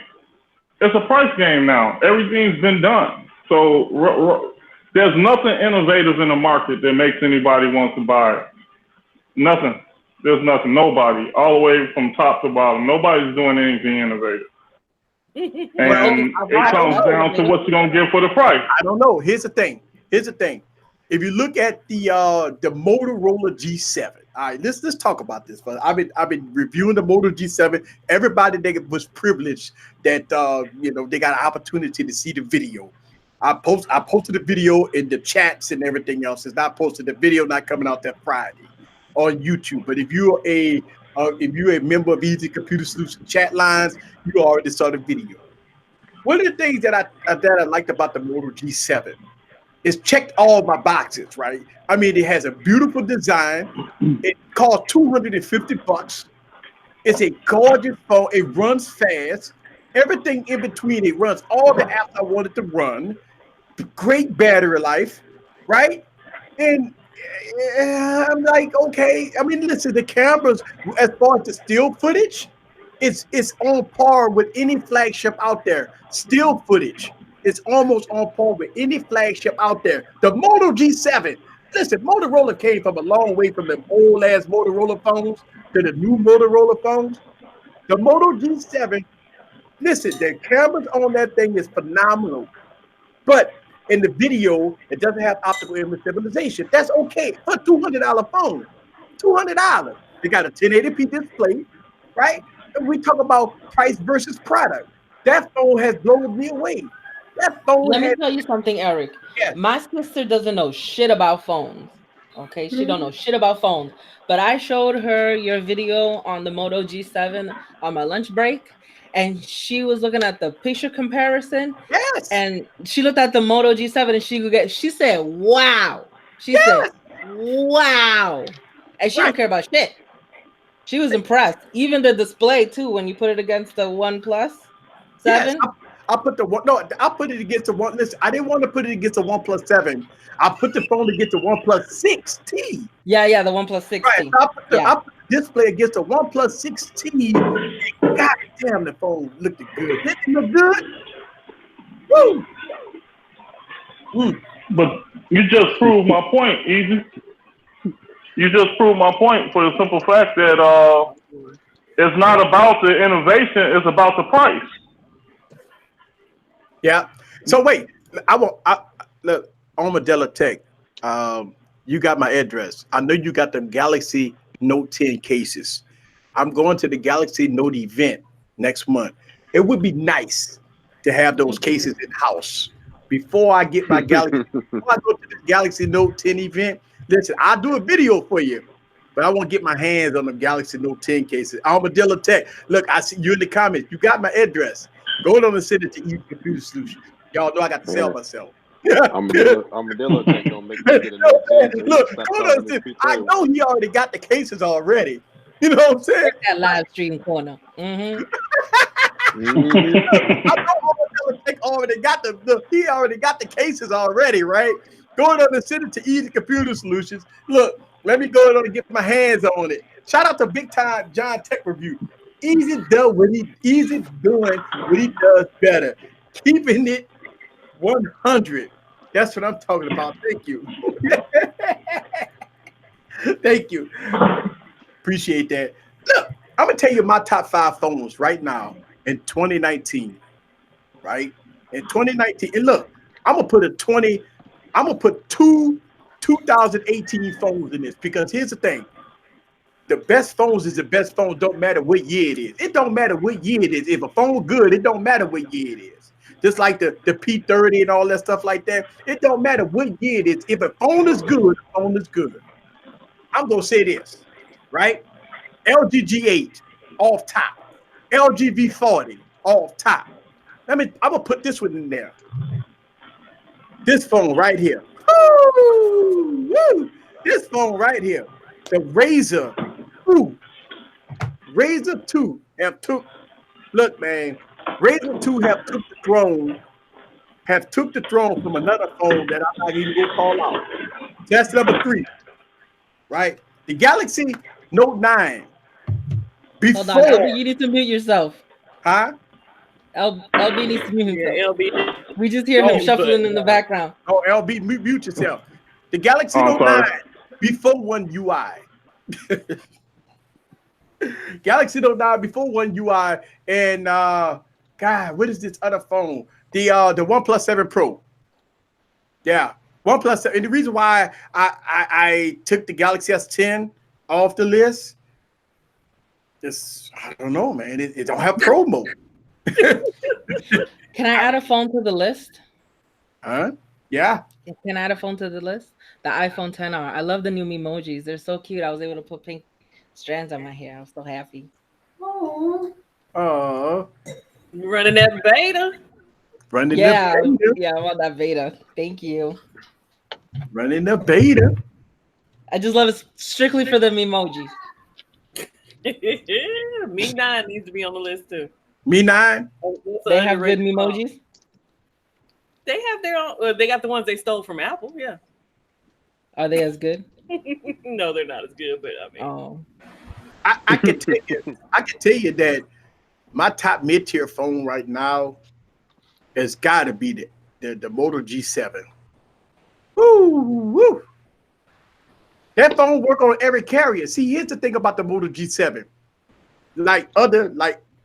It's a price game now. Everything's been done. So there's nothing innovative in the market that makes anybody want to buy it. Nothing. There's nothing. Nobody. All the way from top to bottom. Nobody's doing anything innovative. And it comes down to what you're gonna get for the price. I don't know. Here's the thing. If you look at the Motorola G7, all right, let's talk about this. But I've been reviewing the Moto G7. Everybody that was privileged that they got an opportunity to see the video. I posted the video in the chats and everything else. It's not posted. The video not coming out that Friday on YouTube. But if you're a member of Easy Computer Solutions chat lines, you already saw the video. One of the things that I liked about the Moto G7 It's checked all my boxes, right? I mean, it has a beautiful design. It costs $250. It's a gorgeous phone. It runs fast. Everything in between, it runs all the apps I wanted to run. Great battery life, right? And I'm like, okay. I mean, listen, the cameras, as far as the still footage, it's on par with any flagship out there. Still footage, it's almost on par with any flagship out there. The Moto G7. Listen, Motorola came from a long way from the old ass Motorola phones to the new Motorola phones. The Moto G7. Listen, the cameras on that thing is phenomenal. But in the video, it doesn't have optical image stabilization. That's okay for a $200 phone. $200. They got a 1080p display, right? And we talk about price versus product. That phone has blown me away. That phone Let me has, tell you something, Eric. yes, My sister doesn't know shit about phones. Okay, she don't know shit about phones. But I showed her your video on the Moto G7 on my lunch break, and she was looking at the picture comparison, yes, and she looked at the Moto G7 and she said, "Wow." She said, yes, "Wow." And she don't right. care about shit. She was impressed. Even the display too, when you put it against the OnePlus Yes, 7. I put the one. No, I put it against the one. Listen, I didn't want to put it against the OnePlus 7. I put the phone against the OnePlus 6T. Yeah, the OnePlus Right. 6T. So Yeah. I put the display against the OnePlus 6T. And God damn, the phone looked good. Didn't it look good? Woo! Mm. But you just proved my point, Easy. You just proved my point for the simple fact that it's not about the innovation; it's about the price. Yeah. So wait, I look on Modella Tech. You got my address. I know you got them Galaxy Note 10 cases. I'm going to the Galaxy Note event next month. It would be nice to have those cases in house before I get my Galaxy. Before I go to the Galaxy Note 10 event, listen, I'll do a video for you, but I want to get my hands on the Galaxy Note 10 cases. Armadillo Tech. Look, I see you in the comments. You got my address. Go on and send it to Easy Computer Solutions. Y'all know I got to sell myself. Armadillo Tech gonna make me get a Note 10 so he Look, can stop go on talking and this send. P30 I know he already got the cases already. You know what I'm saying? That live stream corner. Mm-hmm. I know Armadillo Tech already got he already got the cases already, right? Go on and send it to Easy Computer Solutions. Look, let me go on and get my hands on it. Shout out to Big Time John Tech Review. Easy doing what he does better. Keeping it 100. That's what I'm talking about. Thank you. Thank you. Appreciate that. Look, I'm gonna tell you my top 5 phones right now in 2019. Right? In 2019. And look, I'm gonna put two 2018 phones in this because here's the thing. The best phones is the best phone. Don't matter what year it is. It don't matter what year it is. If a phone good, it don't matter what year it is. Just like the P30 and all that stuff like that. It don't matter what year it is. If a phone is good, the phone is good. I'm gonna say this, right? LG G8 off top. LG V40 off top. I'm gonna put this one in there. This phone right here. Woo! Woo! This phone right here. The Razor 2. Razor 2 have took. Look, man. Razor 2 have took the throne from another phone that I'm not even gonna call out. That's number 3, right? The Galaxy Note 9. Hold on, LB, you need to mute yourself. Huh? LB needs to mute himself. Yeah, LB. We just hear him shuffling in the background. Oh, LB, mute yourself. The Galaxy Note 9 before One UI. Galaxy Note 9 before One UI, and God, what is this other phone? The OnePlus 7 Pro. Yeah, OnePlus 7. And the reason why I took the Galaxy S10 off the list is I don't know, man. It don't have Pro mode. Can I add a phone to the list? Huh? Yeah. Can I add a phone to the list? The iPhone 10R. I love the new emojis. They're so cute. I was able to put pink strands on my hair. I was so happy. Oh. Running that beta. Running yeah, the beta. Yeah, I want that beta. Thank you. Running the beta. I just love it strictly for the emojis. Me 9 needs to be on the list too. Me 9. They have good emojis. They have their own. They got the ones they stole from Apple. Yeah. Are they as good? No, they're not as good. But I mean, I can tell you. I can tell you that my top mid-tier phone right now has got to be the Moto G7. Woo! That phone work on every carrier. See, here's the thing about the Moto G7.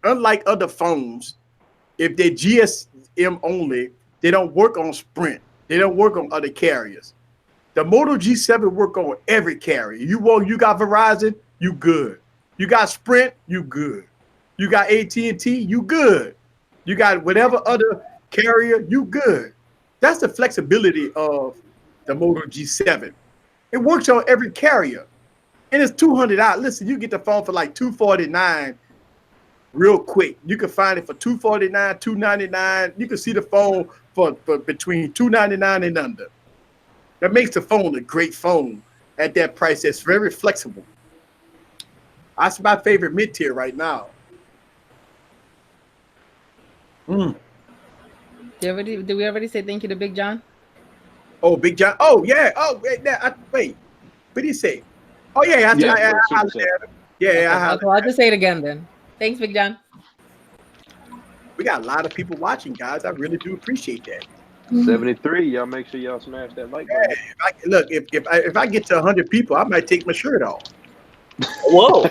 Unlike other phones, if they're GSM only, they don't work on Sprint. They don't work on other carriers. The Moto G7 work on every carrier. You got Verizon, you good. You got Sprint, you good. You got AT&T, you good. You got whatever other carrier, you good. That's the flexibility of the Moto G7. It works on every carrier. And it's $200. Listen, you get the phone for like $249 real quick. You can find it for $249, $299. You can see the phone for between $299 and under. That makes the phone a great phone at that price. It's very flexible. That's my favorite mid-tier right now. Did we already say thank you to Big John? Oh, Big John. Oh, yeah. Oh, wait. What did he say? Oh, yeah. I'll just say it again then. Thanks, Big John. We got a lot of people watching, guys. I really do appreciate that. 73. Y'all make sure y'all smash that like button. Look, if I get to 100 people, I might take my shirt off. Whoa.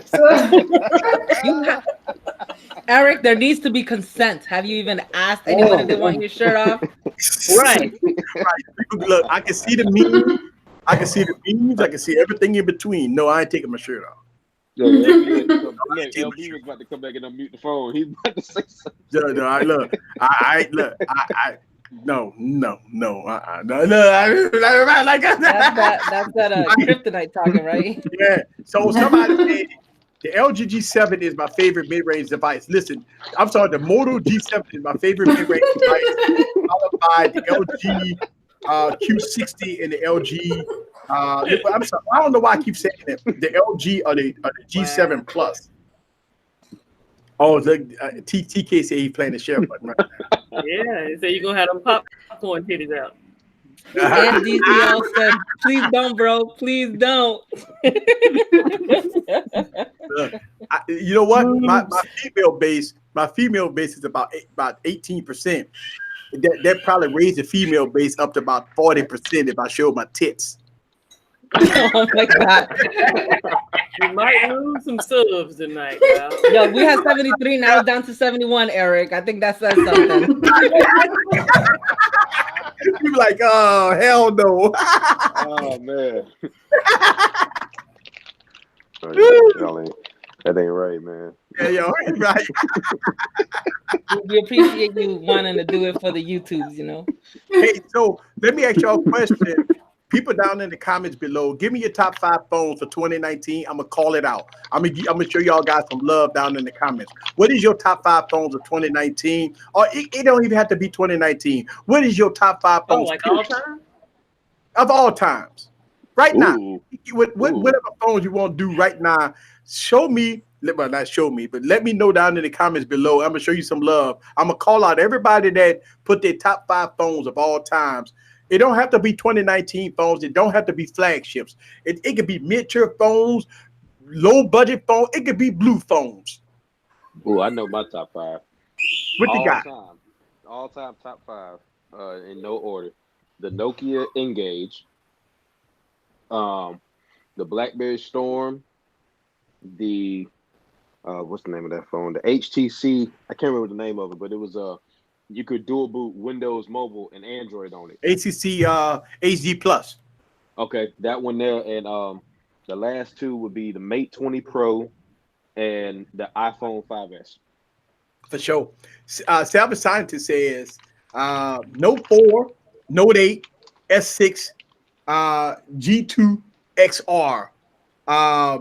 Eric, there needs to be consent. Have you even asked anyone if they want your shirt off? Right. Look, I can see the memes. I can see the memes. I can see everything in between. No, I ain't taking my shirt off. Yo, LB was about to come back and unmute the phone. He's about to say something. No. No. That's that kryptonite talking, right? Yeah. So somebody said the LG G7 is my favorite mid-range device. Listen, I'm sorry, the Moto G7 is my favorite mid-range device, followed by the LG Q60 and the LG. I'm sorry, I don't know why I keep saying that. The LG or the G7 Plus. Oh, TK said he's playing the share button right now. Yeah, he said you're gonna have them popcorn titties out. And DCL said, "Please don't, bro. Please don't." You know what? My female base is about 18%. That probably raised the female base up to about 40% if I showed my tits. Oh my God. You might lose some subs tonight, bro. Yo, we had 73, now it's down to 71, Eric. I think that says something. You're like, oh, hell no. Oh, man. That ain't right, man. Yeah, yo, right. We appreciate you wanting to do it for the YouTubes, you know. Hey, so let me ask y'all a question. People down in the comments below, give me your top 5 phones for 2019. I'm gonna call it out. I'm gonna show y'all guys some love down in the comments. What is your top 5 phones of 2019? Or it don't even have to be 2019. What is your top 5 phones? Like all time? Of all times. Right now. Whatever phones you want to do right now, show me. Well, not show me, but let me know down in the comments below. I'm gonna show you some love. I'm gonna call out everybody that put their top 5 phones of all times. It don't have to be 2019 phones. It don't have to be flagships. It could be mid-tier phones, low-budget phones. It could be blue phones. Oh, I know my top 5. What you got? All-time top 5 in no order. The Nokia Engage, the BlackBerry Storm, the what's the name of that phone? The HTC. I can't remember the name of it, but it was you could dual boot Windows Mobile and Android on it. HTC HD Plus. Okay, that one there, and the last 2 would be the Mate 20 Pro and the iPhone 5S. For sure. Salvage Scientist says Note 4, Note 8, S6, G2 XR. I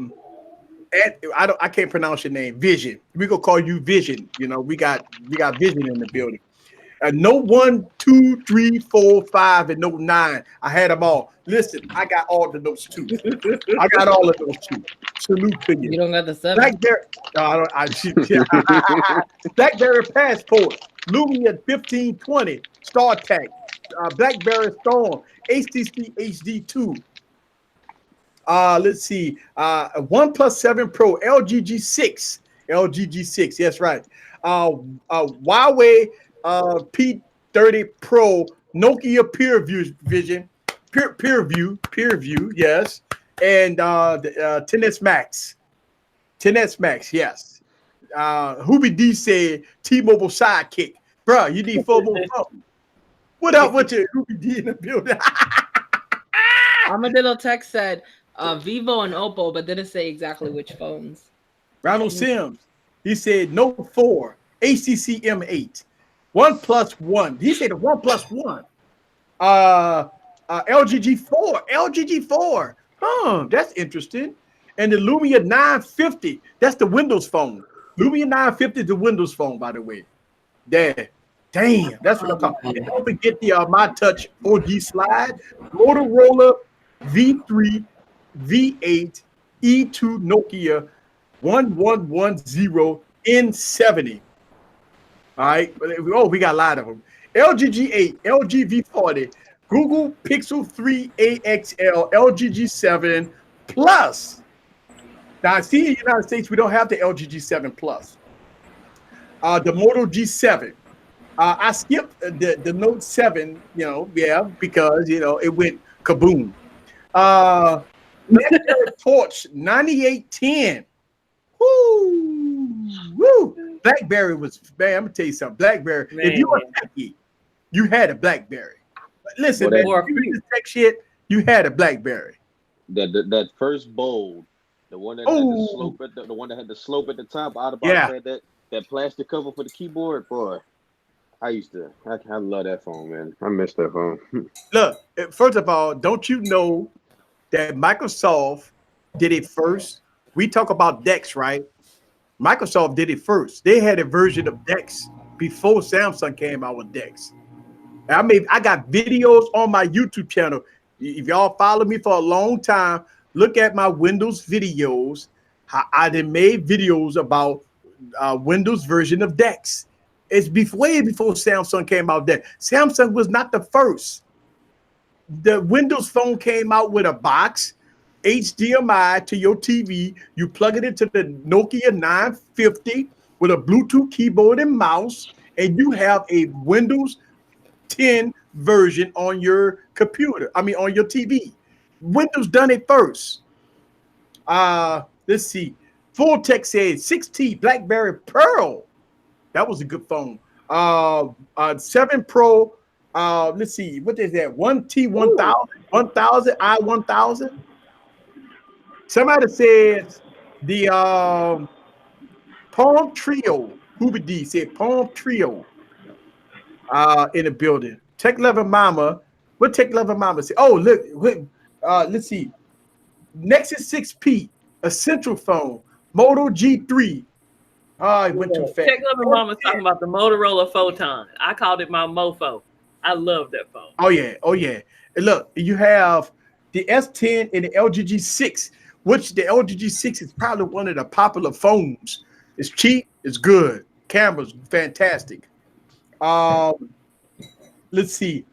can't pronounce your name. Vision. We gonna call you Vision. You know, we got Vision in the building. No 1, 2, 3, 4, 5, and no 9. I had them all. Listen, I got all the notes too. I got all of those too. Salute to you. You don't got the 7. BlackBerry. No, I don't. BlackBerry Passport. Lumia 1520. StarTAC. BlackBerry Storm. HTC HD2. Let's see. 1+7 Pro. LG G6. LG G6. Yes, right. Huawei P30 Pro. Nokia Vision. Peer View. Yes. And the 10s Max. 10s Max. Yes. Hubie D said T-Mobile Sidekick. Bro, you need 4 more phones. What up with you, Hubie D in the building? Armadillo Tech said Vivo and Oppo, but didn't say exactly which phones. Ronald Sims, he said Note 4, HTC M8, OnePlus 1. He said the OnePlus 1. LG G4, LG G4. That's interesting. And the Lumia 950, that's the Windows phone. Lumia 950 is the Windows phone, by the way. There. Damn, that's what I'm talking about. And don't forget the My Touch 4G slide, Motorola V3, V8, E2 Nokia 1110 N70. All right. Oh, we got a lot of them. LG G8, LG V40, Google Pixel 3 AXL, LG G7 Plus. Now, I see in the United States, we don't have the LG G7 Plus. The Moto G7. I skipped the Note 7, because, it went kaboom. BlackBerry Torch 9810. Woo! BlackBerry was, man, I'm going to tell you something. BlackBerry, if you were techie, you had a BlackBerry. But listen, man, if you did tech shit, you had a BlackBerry. That first bold, the one that had the slope at the one that had the slope at the top, had that plastic cover for the keyboard, boy. I love that phone, man. I miss that phone. Look, first of all, don't you know that Microsoft did it first? We talk about DeX, right? Microsoft did it first. They had a version of DeX before Samsung came out with DeX. I got videos on my YouTube channel. If y'all follow me for a long time, look at my Windows videos. I done made videos about Windows version of DeX. It's way before Samsung came out there. Samsung was not the first. The Windows phone came out with a box, HDMI to your TV. You plug it into the Nokia 950 with a Bluetooth keyboard and mouse, and you have a Windows 10 version on your computer. On your TV. Windows done it first. Let's see. Full Tech said 6T BlackBerry Pearl. That was a good phone. 7 Pro. Let's see. What is that? 1T1000, 1000, I1000. Somebody says the Palm Trio. Hubie D said Palm Trio in the building. Tech Level Mama. What Tech Level Mama say? Oh, look. Let's see. Nexus 6P, Essential phone. Moto G3. It went too fast. Check Level Mama's talking about the Motorola Photon. I called it my mofo. I love that phone. Oh yeah. And look, you have the S10 and the LG G6, which the LG G6 is probably one of the popular phones. It's cheap, it's good. Camera's fantastic. Let's see.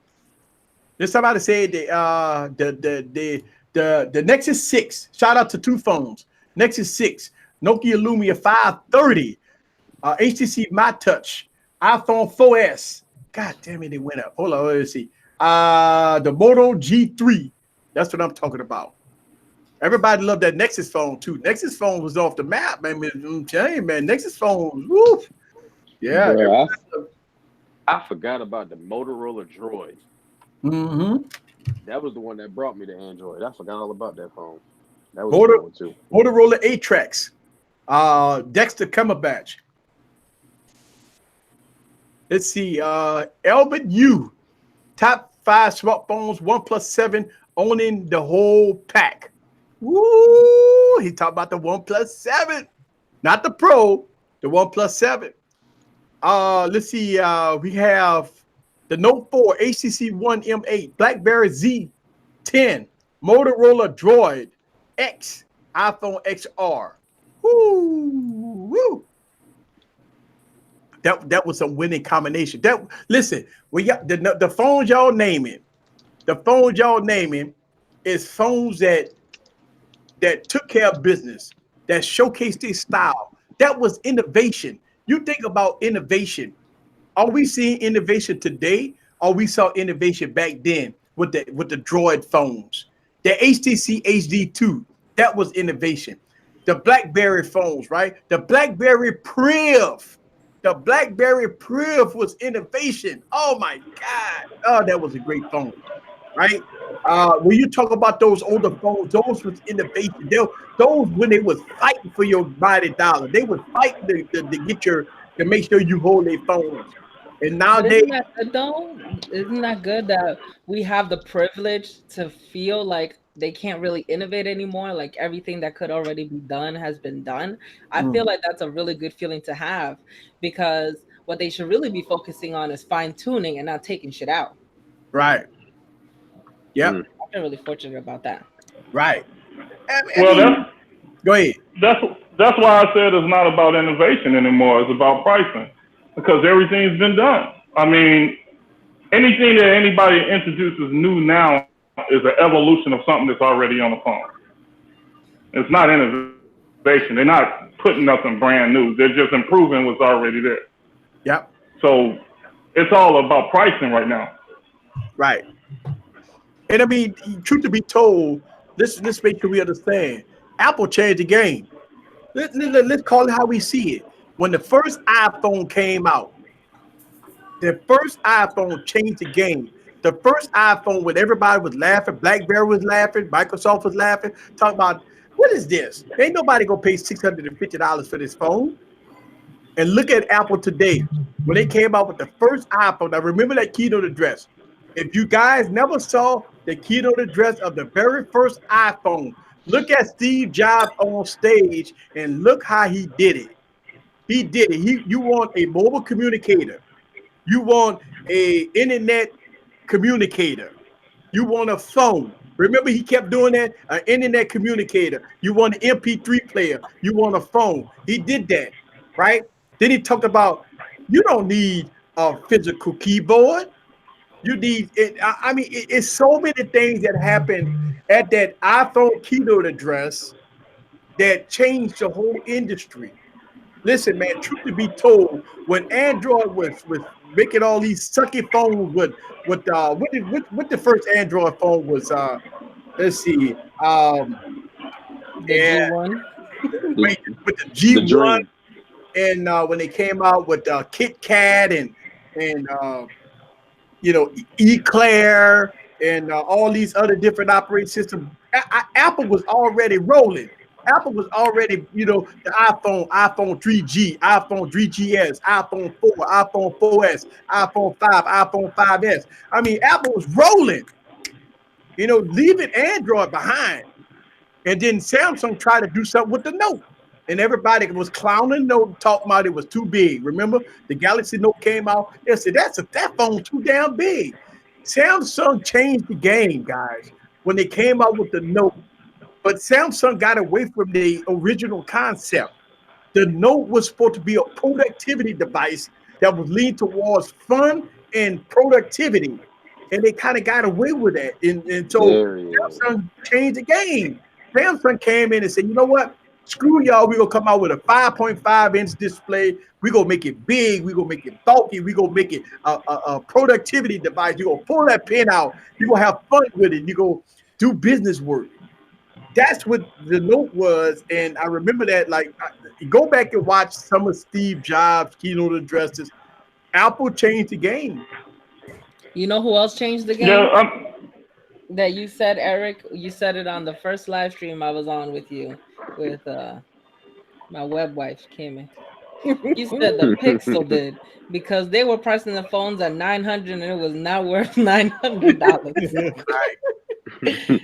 There's somebody said the Nexus 6. Shout out to 2 phones. Nexus 6. Nokia Lumia 530, HTC My Touch, iPhone 4S. God damn it, it went up. Hold on, let's see. The Moto G3. That's what I'm talking about. Everybody loved that Nexus phone too. Nexus phone was off the map, man. I'm telling you, man. Nexus phone, woo. Yeah. Bro, I forgot about the Motorola Droid. Mm-hmm. That was the one that brought me to Android. I forgot all about that phone. That was the one too. Motorola A-Trax. Dexter Cumberbatch. Let's see. Albert U. Top 5 smartphones, OnePlus 7 owning the whole pack. Woo! He talked about the OnePlus 7, not the Pro, the OnePlus 7. Let's see. We have the Note 4, HTC One M8, BlackBerry Z10, Motorola Droid X, iPhone XR. Woo! That was a winning combination. Listen, we got the phones y'all naming. The phones y'all naming is phones that took care of business, that showcased their style. That was innovation. You think about innovation. Are we seeing innovation today, or we saw innovation back then with the Droid phones? The HTC HD2, that was innovation. The BlackBerry phones, right? The BlackBerry Priv. The BlackBerry Priv was innovation. Oh my God. Oh, that was a great phone, right? When you talk about those older phones, those was innovation. Those when they was fighting for your body dollar, they was fighting to get to make sure you hold their phones. And But nowadays, isn't that good though? Isn't that good that we have the privilege to feel like they can't really innovate anymore? Like everything that could already be done has been done. I feel like that's a really good feeling to have, because what they should really be focusing on is fine tuning and not taking shit out. right? Yep, I've been really fortunate about that. right. I Well, mean, go ahead. that's why I said it's not about innovation anymore. It's about pricing, because everything's been done. I mean, anything that anybody introduces new now is an evolution of something that's already on the phone. It's not innovation. They're not putting nothing brand new. They're just improving what's already there. Yep. So it's all about pricing right now. Right. And I mean, truth to be told, let's make sure we understand. Apple changed the game. Let's call it how we see it. When the first iPhone came out, the first iPhone changed the game. The first iPhone, when everybody was laughing, BlackBerry was laughing, Microsoft was laughing, talking about, what is this? Ain't nobody gonna pay $650 for this phone. And look at Apple today. When they came out with the first iPhone, I remember that keynote address. If you guys never saw the keynote address of the very first iPhone, look at Steve Jobs on stage and look how he did it. He did it. You want a mobile communicator. You want a internet communicator. You want a phone. Remember, he kept doing that, an internet communicator. You want an MP3 player. You want a phone. He did that, right? Then he talked about, you don't need a physical keyboard. You need it. I mean, it's so many things that happened at that iPhone keynote address that changed the whole industry. Listen, man, truth to be told, when Android was making all these sucky phones what the first Android phone was, let's see, The G1. with the G1, and when they came out with Kit Kat and Eclair and all these other different operating systems, Apple was already rolling. Apple was already, the iPhone 3G, iPhone 3GS, iPhone 4, iPhone 4S, iPhone 5, iPhone 5S. I mean, Apple was rolling, leaving Android behind. And then Samsung tried to do something with the Note. And everybody was clowning the Note, talking about it was too big. Remember, the Galaxy Note came out. They said, that phone's too damn big. Samsung changed the game, guys, when they came out with the Note. But Samsung got away from the original concept. The Note was supposed to be a productivity device that was leaned towards fun and productivity. And they kind of got away with that. And so Samsung changed the game. Samsung came in and said, you know what? Screw y'all. We're going to come out with a 5.5-inch display. We're going to make it big. We're going to make it bulky. We're going to make it a productivity device. You're going to pull that pen out. You're going to have fun with it. You're going to do business work. That's what the Note was. And I remember that, go back and watch some of Steve Jobs' keynote addresses. Apple changed the game. You know who else changed the game? Yeah, that you said, Eric. You said it on the first live stream I was on with you, with my web wife, Kimmy. You said the Pixel did, because they were pricing the phones at $900 and it was not worth $900. Right.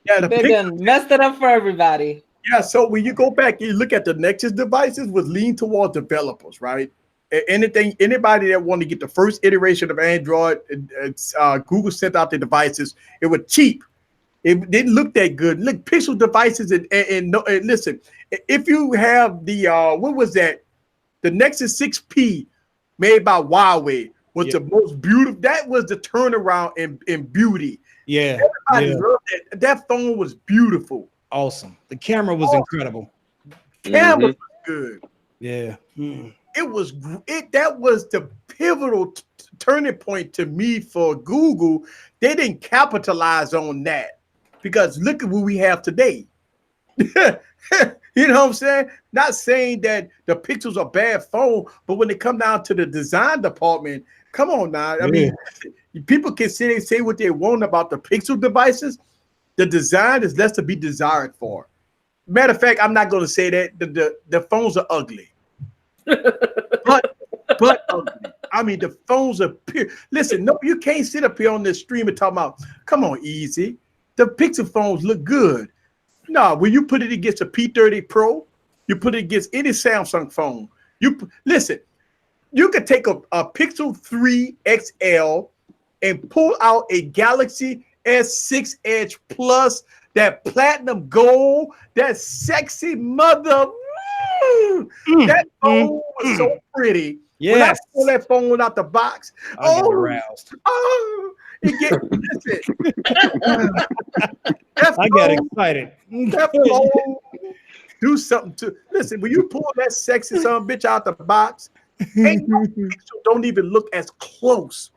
Yeah, they done messed it up for everybody. Yeah, so when you go back and you look at the Nexus devices, was lean towards developers, right? anybody that wanted to get the first iteration of Android, Google sent out the devices. It was cheap. It didn't look that good. Look, Pixel devices and listen, if you have the what was that? The Nexus 6P made by Huawei was the most beautiful. That was the turnaround in beauty. Yeah, everybody loved that. That phone was beautiful. Awesome. The camera was incredible. Camera was good. Yeah. It was that was the pivotal turning point to me for Google. They didn't capitalize on that because look at what we have today. You know what I'm saying? Not saying that the Pixel's a bad phone, but when it come down to the design department, come on now. I mean, people can say what they want about the Pixel devices. The design is less to be desired for. Matter of fact, I'm not going to say that. The phones are ugly. but ugly. I mean, the phones are pure. Listen, no, you can't sit up here on this stream and talk about, come on, easy. The Pixel phones look good. No, when you put it against a P30 Pro, you put it against any Samsung phone. Listen, you could take a Pixel 3 XL and pull out a Galaxy S6 Edge Plus, that platinum gold, that sexy mother. That phone was so pretty. Yes. When I pull that phone out the box, I get aroused. It get listen. I got excited. That phone do something to listen. When you pull that sexy son bitch out the box, ain't no Pixel don't even look as close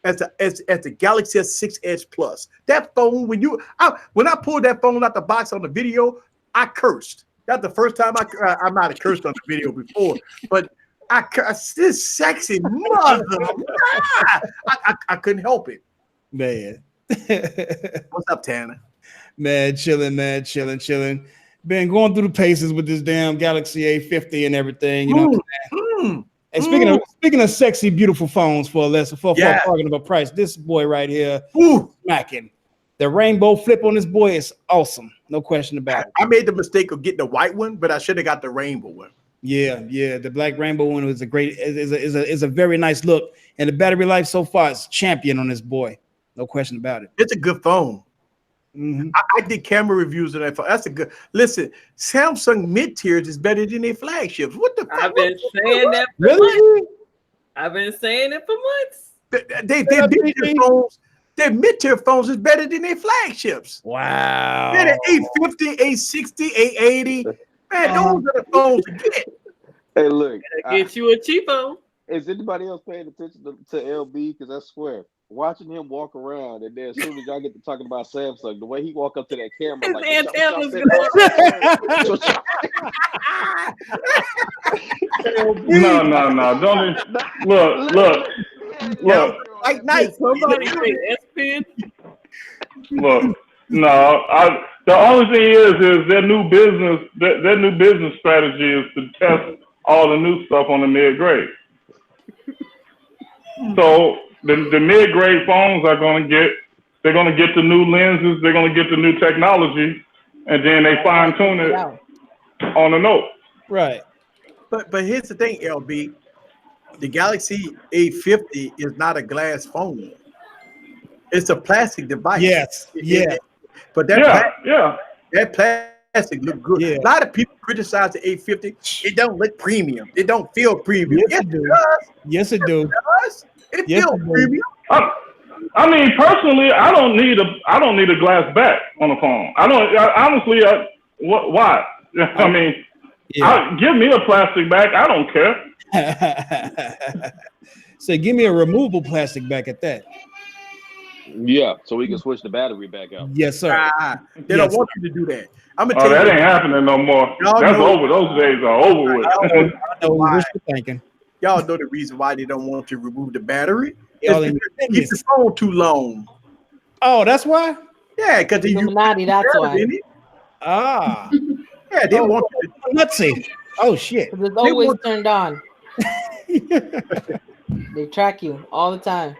as the Galaxy S6 Edge Plus. That phone, when I pulled that phone out the box on the video, I cursed. That's the first time I might have cursed on the video before, but this sexy mother. I couldn't help it. Man. What's up, Tanner? Man, chilling. Been going through the paces with this damn Galaxy A50 and everything. You know what I'm saying? And speaking of sexy, beautiful phones for a talking about price, this boy right here, smacking. The rainbow flip on this boy is awesome. No question about it. I made the mistake of getting the white one, but I should have got the rainbow one. Yeah. The black rainbow one was is a very nice look. And the battery life so far is champion on this boy. No question about it. It's a good phone. I did camera reviews on that phone. That's a good. Listen, Samsung mid-tiers is better than their flagships. What the fuck? I've been saying that for months. I've been saying it for months. Their mid-tier phones. Their mid-tier phones is better than their flagships. Wow. They're the 850, 860, 880. Man, those are the phones to get. Hey, look. Get you a cheapo. Is anybody else paying attention to LB? Because I swear, watching him walk around, and then as soon as y'all get to talking about Samsung, the way he walk up to that camera, his like antennas No. Don't look. Like nice. Somebody say S-Pen. Look. No, the only thing is their new business strategy is to test all the new stuff on the mid-grade. So the mid-grade phones they're going to get the new lenses, they're going to get the new technology, and then they fine-tune it on the Note. Right. But here's the thing, LB. The Galaxy A50 is not a glass phone. It's a plastic device. Yes. But that plastic look good. Yeah. A lot of people criticize the A50. It don't look premium. It don't feel premium. Yes, it does. Yes, it do. It feels premium. I mean, personally, I don't need a glass back on the phone. Why? I mean, give me a plastic back. I don't care. So give me a removable plastic back at that. Yeah, so we can switch the battery back out. Yes, sir. They don't want you to do that. I'm gonna tell you. That ain't happening no more. That's over. Those days are over with. I know what you're thinking. Y'all know the reason why they don't want you to remove the battery. Y'all It's because they keep the phone too long. Oh, that's why? Yeah, because they use that's why. Ah. Yeah, they want you to. Let's see. Oh shit. It's always turned on. They track you all the time.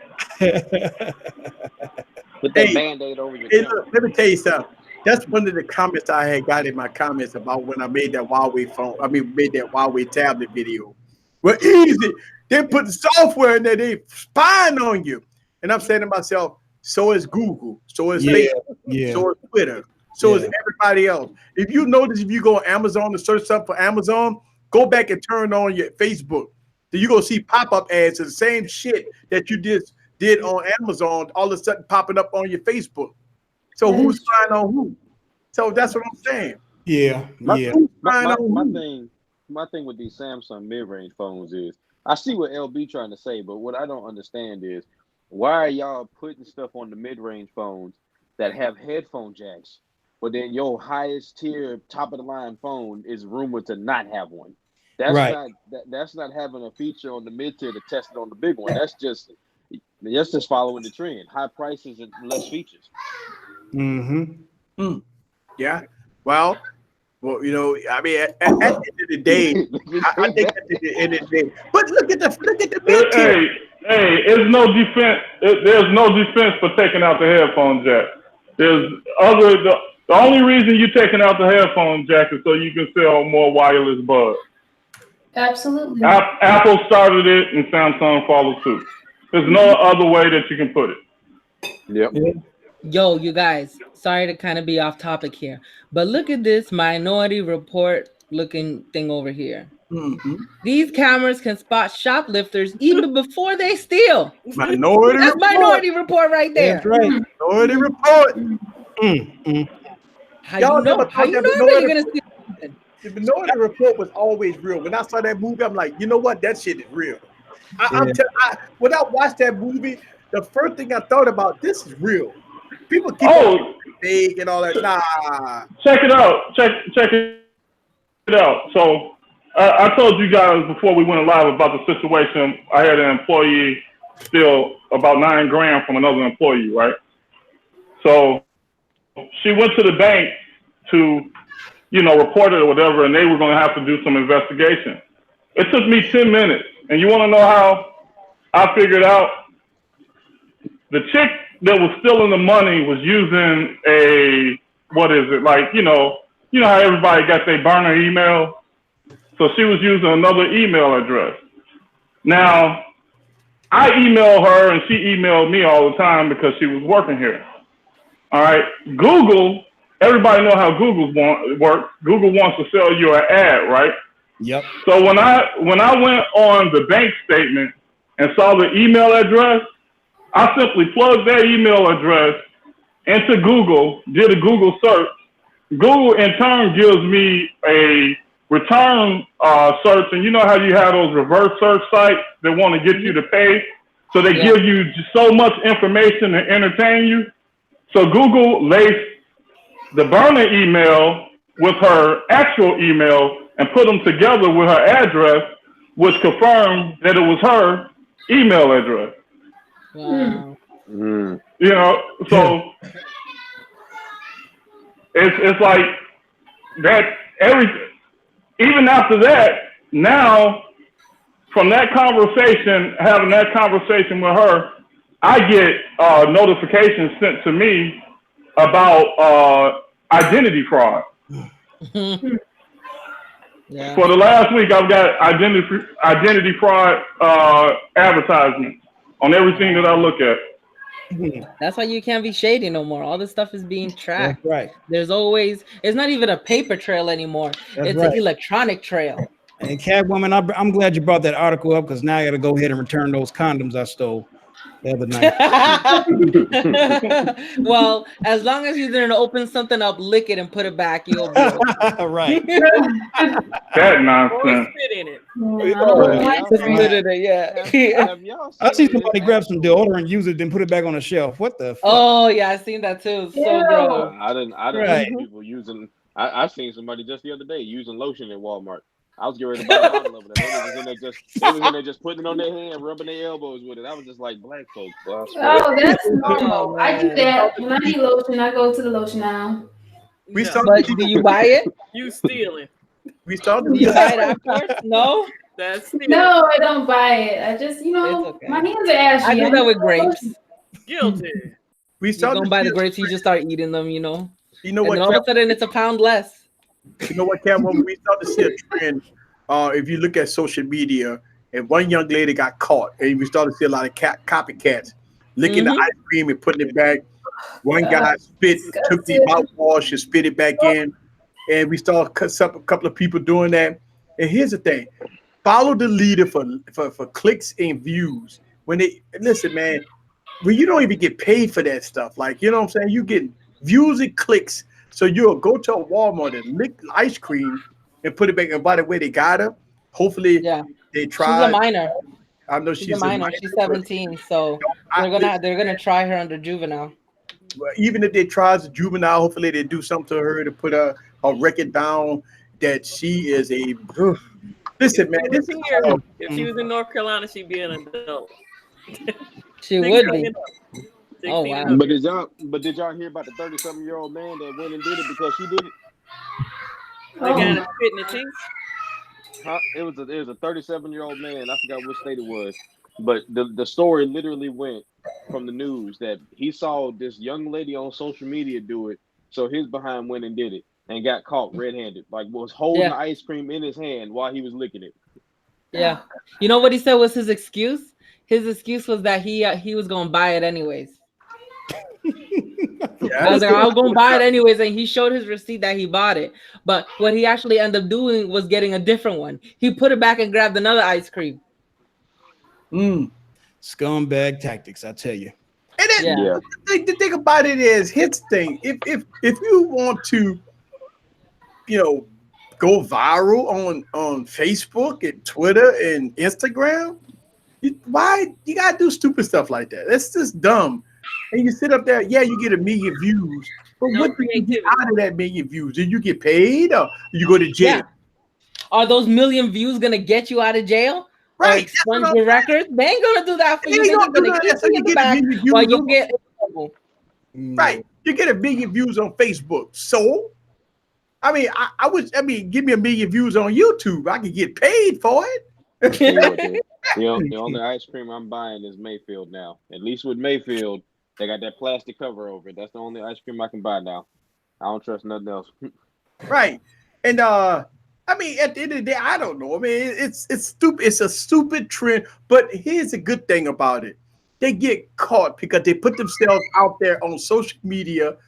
Put that Band-Aid over your look, let me tell you something. That's one of the comments I had got in my comments about when I made that Huawei phone. Made that Huawei tablet video. Well, easy. They're putting software in there. They spying on you. And I'm saying to myself, so is Google, so is Facebook, so is Twitter, so is everybody else. If you notice, if you go on Amazon to search something for Amazon, go back and turn on your Facebook. Then you go see pop-up ads of the same shit that you did on Amazon, all of a sudden popping up on your Facebook. So who's spying on who? So that's what I'm saying. My thing with these Samsung mid-range phones is, I see what LB trying to say, but what I don't understand is, why are y'all putting stuff on the mid-range phones that have headphone jacks, but then your highest tier, top of the line phone is rumored to not have one? That's not having a feature on the mid tier to test it on the big one. That's just following the trend. High prices and less features. Yeah. Well, you know, I mean, at the end of the day, I think at the end of the day. But look at the mid tier. Hey, there's no defense. There's no defense for taking out the headphone jack. The only reason you're taking out the headphone jack is so you can sell more wireless buds. Absolutely. Apple started it and Samsung followed suit. There's no other way that you can put it. Yep. Yo, you guys, sorry to kind of be off topic here, but look at this Minority Report looking thing over here. These cameras can spot shoplifters even before they steal. Minority Report right there. That's right. Minority Report. How you know that you're gonna steal something? The Minority Report was always real. When I saw that movie, I'm like, you know what? That shit is real. When I watched that movie, the first thing I thought about, this is real. People keep fake and all that. Nah. Check it out. Check it out. So I told you guys before we went live about the situation. I had an employee steal about $9,000 from another employee, right? So she went to the bank to, report it or whatever, and they were going to have to do some investigation. It took me 10 minutes. And you want to know how I figured out? The chick that was stealing the money was using how everybody got their burner email? So she was using another email address. Now, I email her and she emailed me all the time because she was working here. All right. Google, everybody know how Google works. Google wants to sell you an ad, right? Yep. So when I went on the bank statement and saw the email address, I simply plugged that email address into Google, did a Google search. Google in turn gives me a return search, and you know how you have those reverse search sites that want to get you to pay, so they give you so much information to entertain you. So Google laced the burner email with her actual email and put them together with her address, which confirmed that it was her email address. Wow. So it's like that. Even after that, now from that conversation, having that conversation with her, I get notifications sent to me about identity fraud. For the last week, I've got identity fraud advertisements on everything that I look at. That's why you can't be shady no more. All this stuff is being tracked. That's right. It's not even a paper trail anymore. It's an electronic trail. And Catwoman, I'm glad you brought that article up, because now I got to go ahead and return those condoms I stole the other night. Well, as long as you didn't open something up, lick it, and put it back, you'll be okay. Right. That nonsense. Spit in it. I see somebody grab some deodorant, use it, then put it back on the shelf. What the fuck? Oh yeah, I seen that too. So gross. I didn't see people using. I seen somebody just the other day using lotion at Walmart. I was getting ready to buy a bottle of it. They was in there just putting it on their hand, rubbing their elbows with it. I was just like, black folks. Oh, that's normal. I do that. When I need lotion, I go to the lotion aisle. But do you buy it? You stealing. We started. Do you buy it afterwards? No. That's stealing. No, I don't buy it. I just, my hands are ashy. I do that with grapes. Guilty. We started. You don't buy the grapes, you just start eating them. You know what? And all of a sudden, it's a pound less. You know what, Catwoman? We start to see a trend. If you look at social media and one young lady got caught, and we started to see a lot of copycats licking the ice cream and putting it back. One guy took the mouthwash and spit it back in, and we started a couple of people doing that. And here's the thing: follow the leader for clicks and views. When they listen, man, when you don't even get paid for that stuff, like you know what I'm saying, you get views and clicks. So you'll go to a Walmart and lick ice cream and put it back. And by the way, they got her. Hopefully, they tried. She's a minor. I know she's a minor. She's 17, so they're gonna try her under juvenile. Even if they try as a juvenile, hopefully they do something to her to put her record down that she is a. Listen, man. If she was in North Carolina, she'd be an adult. She would be. Oh wow! But did y'all hear about the 37-year-old man that went and did it because she did it? The guy that spit in the teeth. Huh? It was a 37-year-old man. I forgot which state it was, but the story literally went from the news that he saw this young lady on social media do it, so his behind went and did it and got caught red-handed. Like was holding the ice cream in his hand while he was licking it. Yeah, you know what he said was his excuse? His excuse was that he was gonna buy it anyways. I was like, I'll go buy it anyways, and he showed his receipt that he bought it. But what he actually ended up doing was getting a different one. He put it back and grabbed another ice cream. Scumbag tactics, I tell you. And then, the thing about it is, his thing. If you want to, go viral on Facebook and Twitter and Instagram, why you gotta do stupid stuff like that? That's just dumb. And you sit up there, you get 1 million views. But what do you get out of that 1 million views? Did you get paid or you go to jail? Yeah. Are those 1 million views gonna get you out of jail? Right. Or expunge your records? They ain't gonna do that for you. They're gonna keep you in the back while you get in trouble. Right. You get 1 million views on Facebook. So I mean, give me 1 million views on YouTube. I can get paid for it. The only ice cream I'm buying is Mayfield now. At least with Mayfield, they got that plastic cover over it. That's the only ice cream I can buy now. I don't trust nothing else. Right. And at the end of the day, I don't know. I mean, it's stupid. It's a stupid trend. But here's a good thing about it. They get caught because they put themselves out there on social media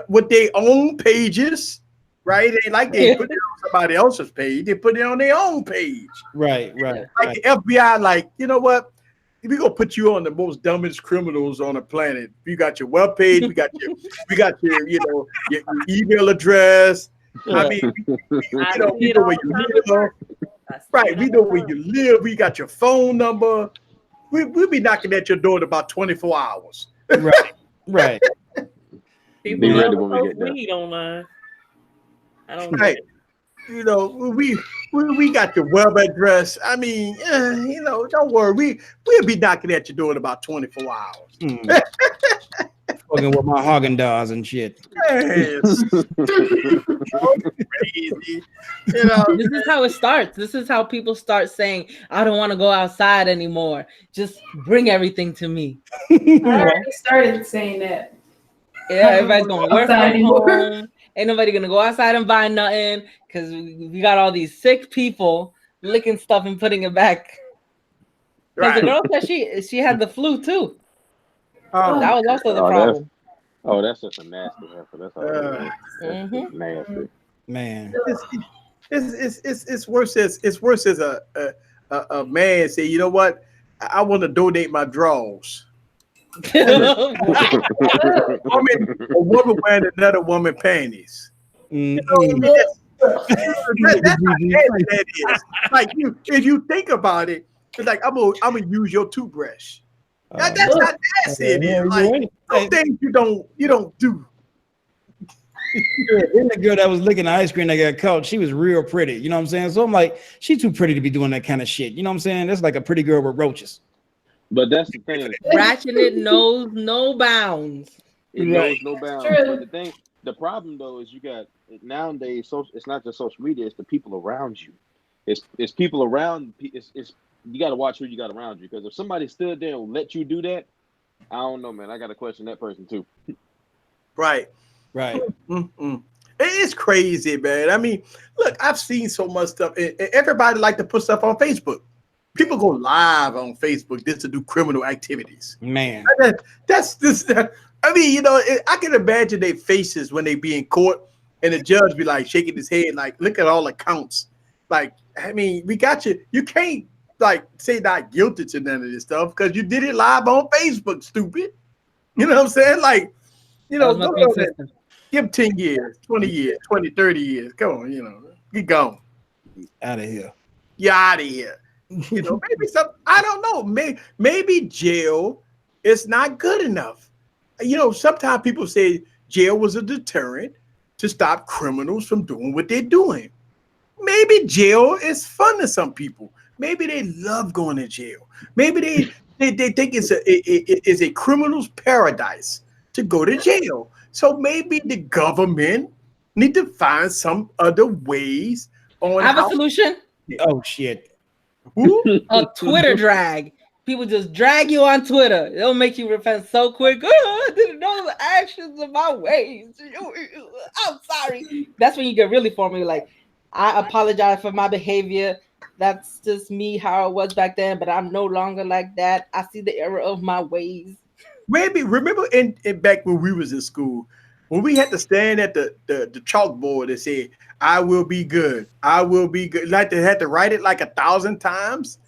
with their own pages. Right? It ain't like they put it on somebody else's page. They put it on their own page. Right. Like the FBI, like, you know what? We gonna put you on the most dumbest criminals on the planet. You got your web page. We got your your email address. I mean, we know where you live. Right? We know where you live. We got your phone number. We'll be knocking at your door in about 24 hours. Right. People be ready when we get there. Weed online. I don't know. We got your web address. I mean, don't worry. We'll be knocking at your door in about 24 hours. Fucking with my Haagen-Dazs and shit. Yes. Crazy. This is how it starts. This is how people start saying, I don't want to go outside anymore. Just bring everything to me. I already started saying that. Yeah, everybody's going to work from home. Ain't nobody going to go outside and buy nothing because we got all these sick people licking stuff and putting it back. Because the girl said she had the flu too. That was also the problem. That's just a nasty heifer. That's all. That's nasty. Man, it's worse as a man say, you know what? I want to donate my drawers. A woman wearing another woman panties. You know what I mean? That's how nasty that is. Like if you think about it, it's like I'm gonna use your toothbrush. That's how nasty it is. Like those things you don't do. And the girl that was licking the ice cream that got caught, she was real pretty. You know what I'm saying? So I'm like, she's too pretty to be doing that kind of shit. You know what I'm saying? That's like a pretty girl with roaches. But that's the thing. Ratchet knows no bounds. It knows no bounds. But the problem though is you got nowadays. It's not just social media. It's the people around you. It's people around. It's you got to watch who you got around you, because if somebody stood there and let you do that, I don't know, man. I got to question that person too. Right. It's crazy, man. I mean, look, I've seen so much stuff. Everybody like to put stuff on Facebook. People go live on Facebook just to do criminal activities. Man, that's this. I mean, you know, I can imagine their faces when they be in court, and the judge be like shaking his head, like, "Look at all the counts." Like, I mean, we got you. You can't like say not guilty to none of this stuff because you did it live on Facebook. Stupid. You know what I'm saying? Like, you know, go ahead, give him 10 years, 20 years, 20, 30 years. Come on, you know, get gone. Out of here. You're out of here. You know, maybe I don't know. Maybe jail is not good enough. You know, sometimes people say jail was a deterrent to stop criminals from doing what they're doing. Maybe jail is fun to some people. Maybe they love going to jail. Maybe they think it's a criminal's paradise to go to jail. So maybe the government need to find some other ways on. I have a solution. Oh shit. A Twitter drag. People just drag you on Twitter. It'll make you repent so quick. Oh, I didn't know the actions of my ways. I'm sorry. That's when you get really formal. Like, I apologize for my behavior. That's just me, how I was back then, but I'm no longer like that. I see the error of my ways. Maybe remember in back when we was in school, when we had to stand at the chalkboard and say, "I will be good. I will be good." Like they had to write it like 1,000 times.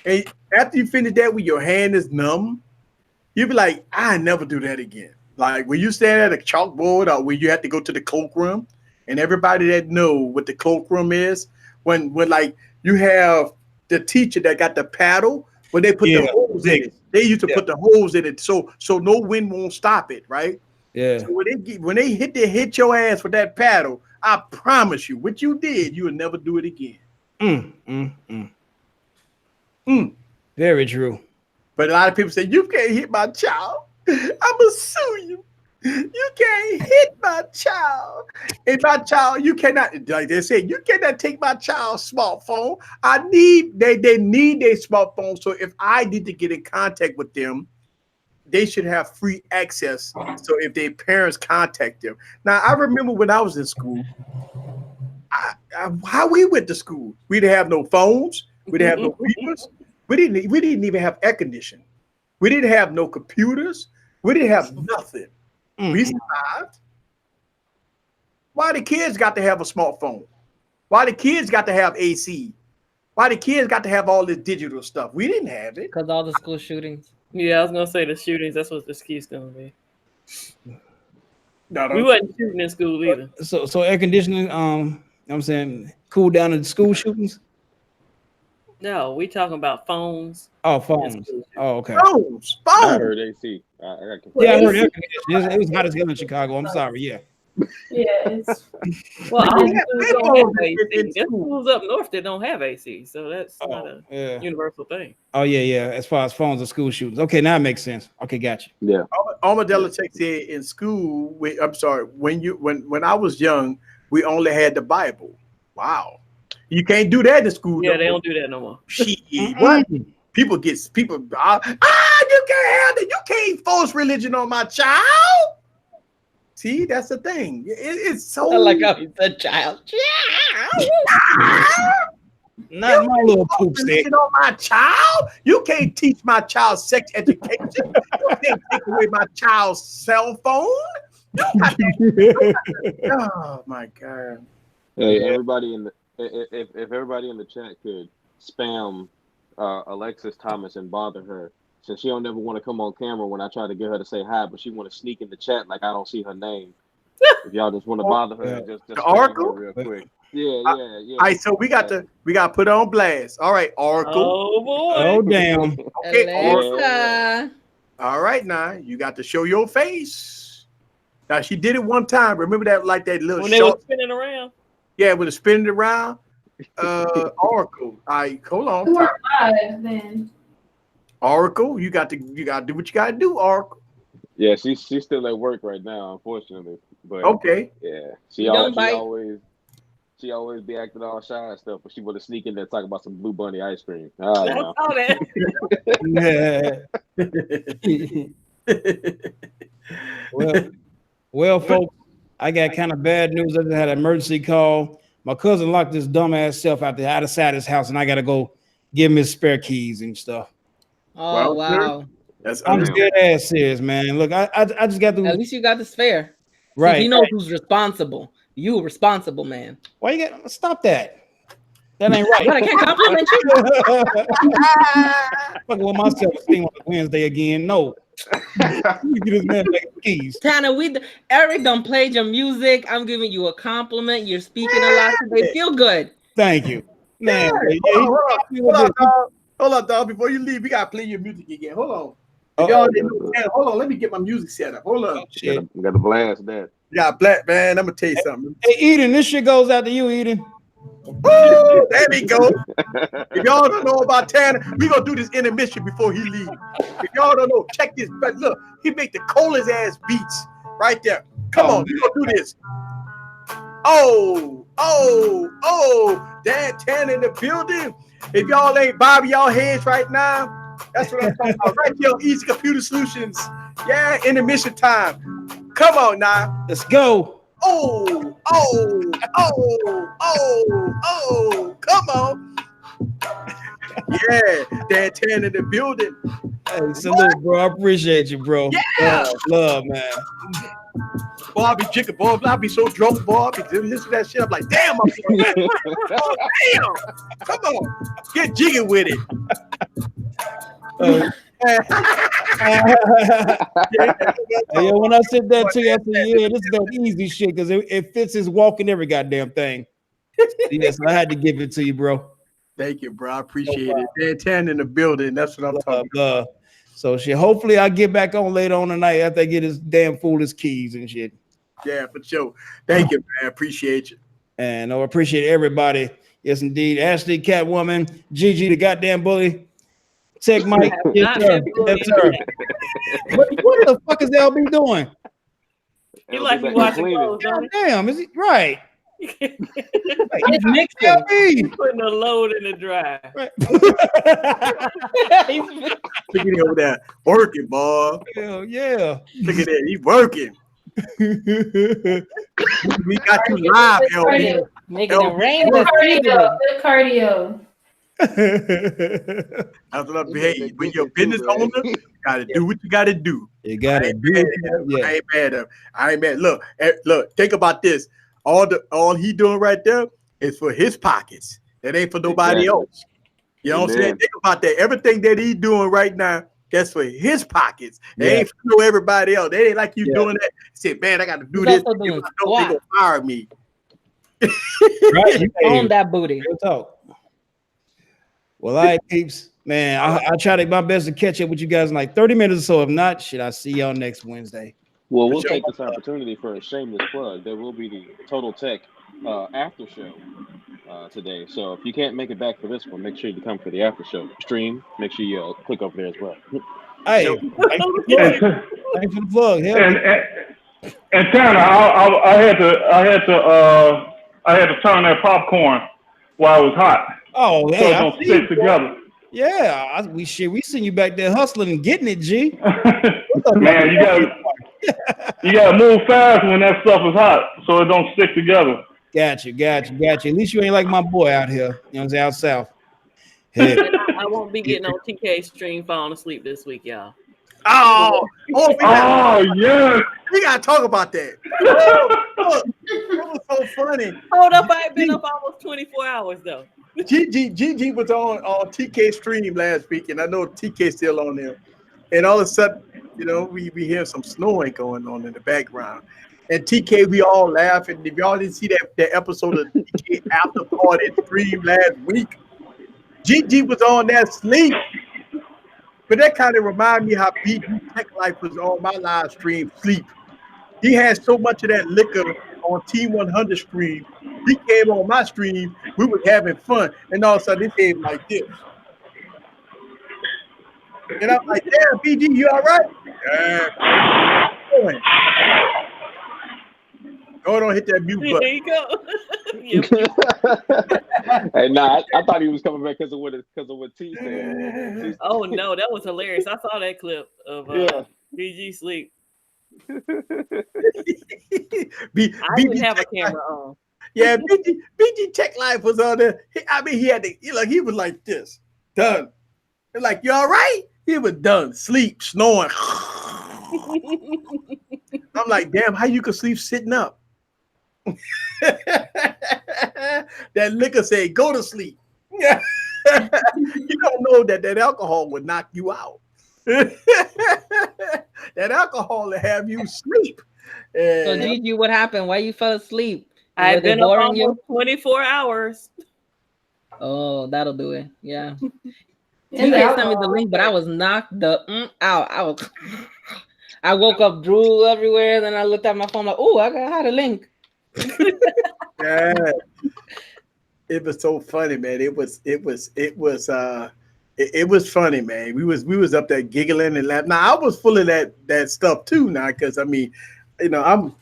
And after you finish that, when your hand is numb, you'll be like, "I never do that again." Like when you stand at a chalkboard or when you have to go to the cloakroom, and everybody that know what the cloakroom is, when like you have the teacher that got the paddle, when they put the holes in it, they used to put the holes in it so no wind won't stop it, right? Yeah. So when they hit your ass with that paddle, I promise you, what you did, you will never do it again. Very true. But a lot of people say, "You can't hit my child. I'ma sue you. You can't hit my child. And my child, you cannot," like they said, "You cannot take my child's smartphone. They need their smartphone. So if I need to get in contact with them, they should have free access. So if their parents contact them." Now, I remember when I was in school, how we went to school. We didn't have no phones. We didn't have no beepers. We didn't even have air conditioning. We didn't have no computers. We didn't have nothing. We survived. Why the kids got to have a smartphone? Why the kids got to have AC? Why the kids got to have all this digital stuff? We didn't have it. Because all the school shootings. Yeah, I was gonna say the shootings. That's what the excuse's gonna be. No. We wasn't shooting in school either. So air conditioning, I'm saying cool down in the school shootings. No, we talking about phones. Oh, phones. Oh, okay. Phones. I heard AC. I heard air conditioning. It was hot as hell in Chicago. I'm sorry. Yeah. Yeah, it's well, all schools don't have AC. There's schools up north that don't have AC, so that's not a universal thing. Oh yeah. As far as phones and school shootings, okay, now it makes sense. Okay, gotcha. Yeah. Armadillo Tech said in school. I'm sorry. When I was young, we only had the Bible. Wow. You can't do that in school. Yeah, they don't do that no more. Shit, what? People. You can't have that. You can't force religion on my child. See, that's the thing. It's so. I like how he said child. Not my little poop stick. On my child. You can't teach my child sex education. You can't take away my child's cell phone. Oh my God. Hey, everybody in the if everybody in the chat could spam Alexis Thomas and bother her, since she don't never want to come on camera when I try to get her to say hi, but she want to sneak in the chat like I don't see her name. If y'all just want to bother her, just the Oracle real quick. Yeah. All right, so we got to put her on blast. All right, Oracle. Oh boy. Oh damn. Okay, Alexa. All right, now you got to show your face. Now she did it one time. Remember that, like that little when they were spinning around. Yeah, with it spinning around. Oracle. All right, hold on. Who are live then? Oracle, you got to do what you got to do, Oracle. Yeah, she's still at work right now, unfortunately. But okay. Yeah, she always be acting all shy and stuff, but she want to sneak in there and talk about some Blue Bunny ice cream. I saw that. Well, folks, I got kind of bad news. I just had an emergency call. My cousin locked his dumbass self out of side his house, and I got to go give him his spare keys and stuff. Oh, wow. I'm dead ass serious, man. Look, I just got to. At least you got the spare. Right. See, he knows who's responsible. You a responsible man. Why you got stop that? That ain't right. But I can't compliment you. Fucking with myself esteem on Wednesday again. No. You get this man back the keys. Tanner, Eric done played your music. I'm giving you a compliment. You're speaking a lot today. Feel good. Thank you. Man, hold on, dog. Before you leave, we gotta play your music again. Hold on. Y'all didn't know, hold on, let me get my music set up. Hold on. We got to blast that. Yeah, black man. I'm gonna tell you something. Hey, Eden, this shit goes out to you, Eden. Woo, there we go. If y'all don't know about Tanner, we gonna do this intermission before he leaves. If y'all don't know, check this. But look, he make the coldest ass beats right there. Come on, we gonna do this. Oh, Dan Tanner in the building. If y'all ain't bobbing y'all heads right now, that's what I'm talking about. Right here on Easy Computer Solutions. Yeah, intermission time. Come on now. Let's go. Oh, come on. Yeah, Dan Tan in the building. Hey, salute, bro. I appreciate you, bro. Yeah. Love, man. Boy, I be jigging, boy. I be so drunk, boy. I be listening to that shit. I'm like, damn, oh, damn. Come on. Get jigging with it. Yeah, when I said that to you, I said, yeah, this is that easy shit because it fits his walk and every goddamn thing. Yes, I had to give it to you, bro. Thank you, bro. I appreciate it. Dan Tan in the building. That's what I'm talking about. So shit. Hopefully I get back on later on tonight after I get his damn fool his keys and shit. Yeah, for sure. Thank you, man. Appreciate you. And I appreciate everybody. Yes, indeed. Ashley, Catwoman, Gigi, the goddamn bully. Tech Mike. Yes, sir. Yes, sir. What the fuck is LB doing? He like you watching clothes, damn, is he right? He's mixing. He's putting a load in the drive. Right. Look at him over there working, boy. Hell yeah. Look at that. He's working. We got you live, LB. Making it rain. Good cardio. That's what I'm saying. When you're a business owner, you gotta do what you gotta do. You gotta do it. I ain't mad. I ain't mad. Look, think about this. All he doing right there is for his pockets. That ain't for nobody else. You know what I'm saying? Think about that. Everything that he doing right now, that's for his pockets. They ain't for everybody else. They ain't like you doing that. Say, man, I got to do this. If I don't, they gonna fire me. Right? You own that booty. Talk. Well, all right, peeps. Man, I try to my best to catch up with you guys in like 30 minutes or so. If not, shit, I'll see y'all next Wednesday. Well, we'll take this opportunity for a shameless plug. There will be the Total Tech after show today. So if you can't make it back for this one, make sure you come for the after show stream. Make sure you click over there as well. Hey, thanks for the plug. And Tanner, I had to turn that popcorn while it was hot. Oh, so it don't stick together. Yeah, we seen you back there hustling and getting it, G. Man, you gotta move fast when that stuff is hot, so it don't stick together. Got you. At least you ain't like my boy out here. You know what I'm saying? Out south. Hey. I won't be getting on TK stream falling asleep this week, y'all. Oh, yeah. We gotta talk about that. That was so funny. Hold up, I've been up almost 24 hours though. Gigi was on TK stream last week, and I know TK still on there. And all of a sudden, you know, we hear some snoring going on in the background. And TK, we all laughing. If y'all didn't see that episode of TK after party stream last week, Gigi was on that sleep. But that kind of reminded me how BG Tech Life was on my live stream sleep. He had so much of that liquor on T100 stream. He came on my stream. We were having fun. And all of a sudden, it came like this. And I'm like, damn, BG, you all right? Go on, hit that mute button. There you go. Hey, nah, I thought he was coming back because of what T said. Oh no, that was hilarious. I saw that clip of BG sleep. I didn't have a camera on. Yeah, BG Tech Life was on there. I mean, he had to, he was like this. Done. They're like, you all right? He was done. Sleep, snoring. I'm like, damn, how you could sleep sitting up? That liquor said, go to sleep. You don't know that alcohol would knock you out. That alcohol will have you sleep. So Gigi, what happened? Why you fell asleep? I've been up almost 24 hours. Oh, that'll do it. Yeah. TK sent me the link, but I was knocked the out. I woke up, drool everywhere. Then I looked at my phone like, oh, I had a link. Yeah. It was so funny, man. It was funny, man. We was up there giggling and laughing. Now I was full of that stuff too now, because I mean, you know,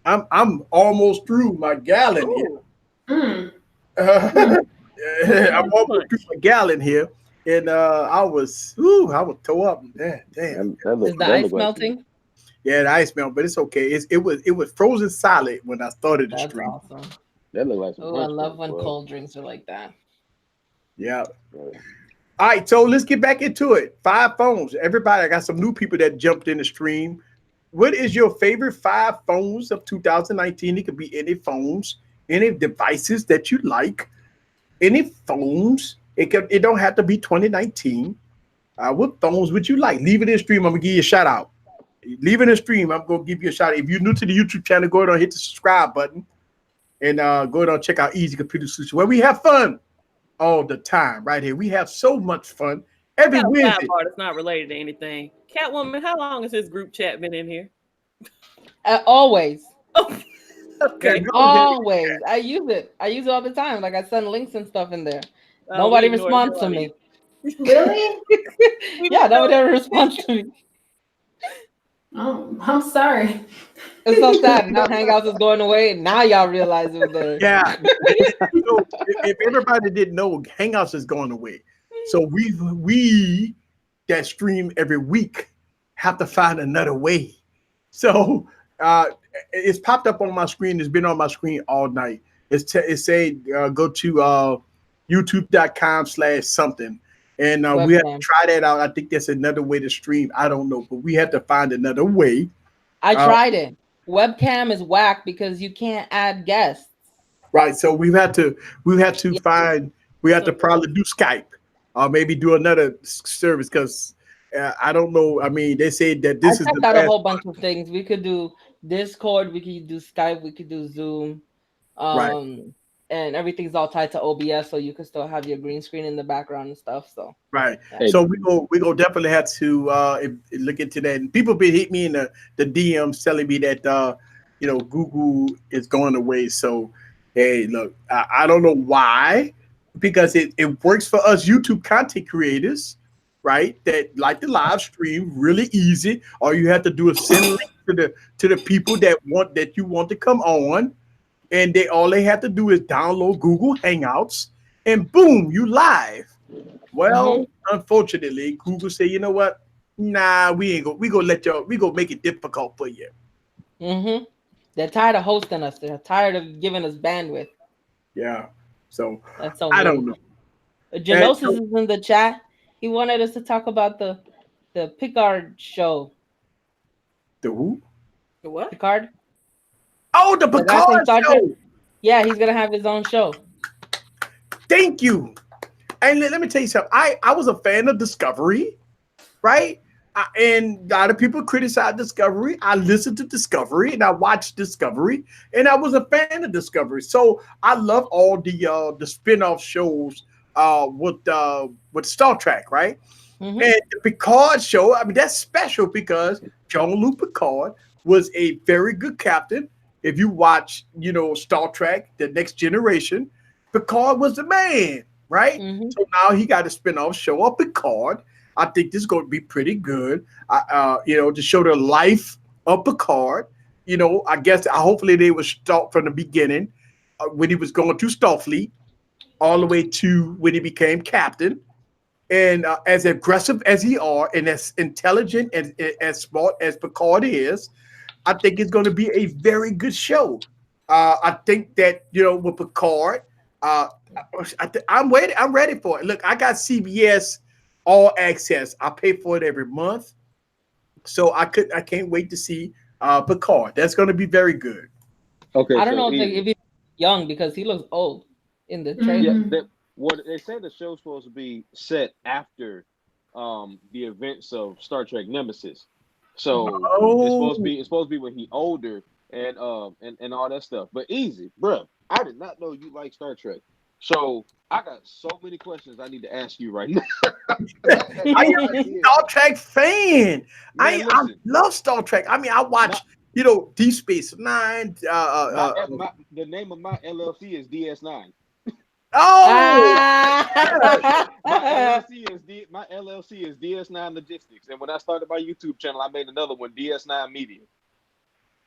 I'm almost through my gallon here. I'm almost through my gallon here. And I was tore up. Damn. Is the ice melting? Yeah, the ice melted, but it's okay. It was frozen solid when I started the stream. That's awesome. That look like some I love when cold drinks are like that. Yeah. All right, so let's get back into it. 5 phones. Everybody, I got some new people that jumped in the stream. What is your favorite 5 phones of 2019? It could be any phones, any devices that you like, any phones. It don't have to be 2019. What phones would you like? Leave it in the stream. I'm gonna give you a shout out. Leave it in the stream. I'm gonna give you a shout out. If you're new to the YouTube channel, go ahead and hit the subscribe button. And go ahead and check out Easy Computer Solutions, where we have fun all the time right here. We have so much fun every Wednesday. It's not related to anything. Catwoman, how long has this group chat been in here? Always. Okay. Always. I use it all the time. Like I send links and stuff in there. Nobody responds to me. Really? Yeah, nobody ever responds to me. Oh, I'm sorry. It's so sad. Now Hangouts is going away. Now y'all realize it was there. Yeah. So if everybody didn't know, Hangouts is going away. So we that stream every week have to find another way. So it's popped up on my screen. It's been on my screen all night. It said go to youtube.com/something. And we have to try that out. I think that's another way to stream. I don't know, but we have to find another way. I tried it. Webcam is whack because you can't add guests. Right. So we have to probably do Skype or maybe do another service, because I don't know. I mean, they say that this is checked out a whole bunch of things. We could do Discord, we could do Skype, we could do Zoom. Right. And everything's all tied to OBS, so you can still have your green screen in the background and stuff. So right. Yeah. So we go definitely have to look into that. And people been hitting me in the DMs telling me that Google is going away. So hey, look, I don't know why, because it works for us YouTube content creators, right? That like the live stream, really easy. All you have to do is send a link to the people that you want to come on. And all they have to do is download Google Hangouts, and boom, you live. Well, unfortunately, Google say, you know what? Nah, we gonna make it difficult for you. They're tired of hosting us. They're tired of giving us bandwidth. Yeah. So that's so I don't know. Genosis is in the chat. He wanted us to talk about the Picard show. The who? The what? Picard. Oh, the Picard show. Yeah, he's gonna have his own show. Thank you. And let me tell you something. I was a fan of Discovery, right? And a lot of people criticize Discovery. I listened to Discovery and I watched Discovery, and I was a fan of Discovery. So I love all the spin-off shows with Star Trek, right? And the Picard show, I mean, that's special because Jean-Luc Picard was a very good captain. If you watch, Star Trek, The Next Generation, Picard was the man, right? So now he got a spin-off show of Picard. I think this is going to be pretty good, to show the life of Picard. I guess hopefully they will start from the beginning when he was going to Starfleet all the way to when he became captain. And as aggressive as he are and as intelligent and as smart as Picard is, I think it's going to be a very good show. I think that, with Picard, I'm waiting. I'm ready for it. Look, I got CBS All Access. I pay for it every month, so I can't wait to see Picard. That's going to be very good. Okay, I don't so know if he's young because he looks old in the trailer. yeah, they said the show's supposed to be set after the events of Star Trek Nemesis. So it's supposed to be when he older and all that stuff. But easy, bro. I did not know you like Star Trek. So I got so many questions I need to ask you right now. I am a Star Trek fan. Man, I love Star Trek. I mean, I watch, Deep Space Nine. The name of my LLC is DS9. Oh, my LLC is DS9 Logistics, and when I started my YouTube channel, I made another one, DS9 Media.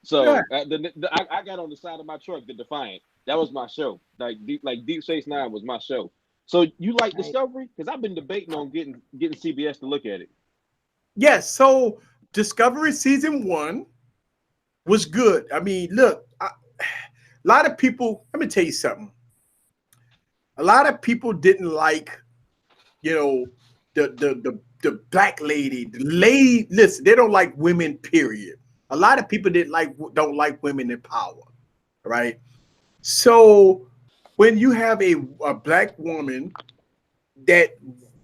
So I got on the side of my truck, the Defiant. That was my show. Like Deep Space Nine was my show. So you like Discovery? Because I've been debating on getting CBS to look at it. Yes. So Discovery season 1 was good. I mean, look, a lot of people. Let me tell you something. A lot of people didn't like, the black lady. The lady, listen, they don't like women. Period. A lot of people don't like women in power, right? So when you have a black woman that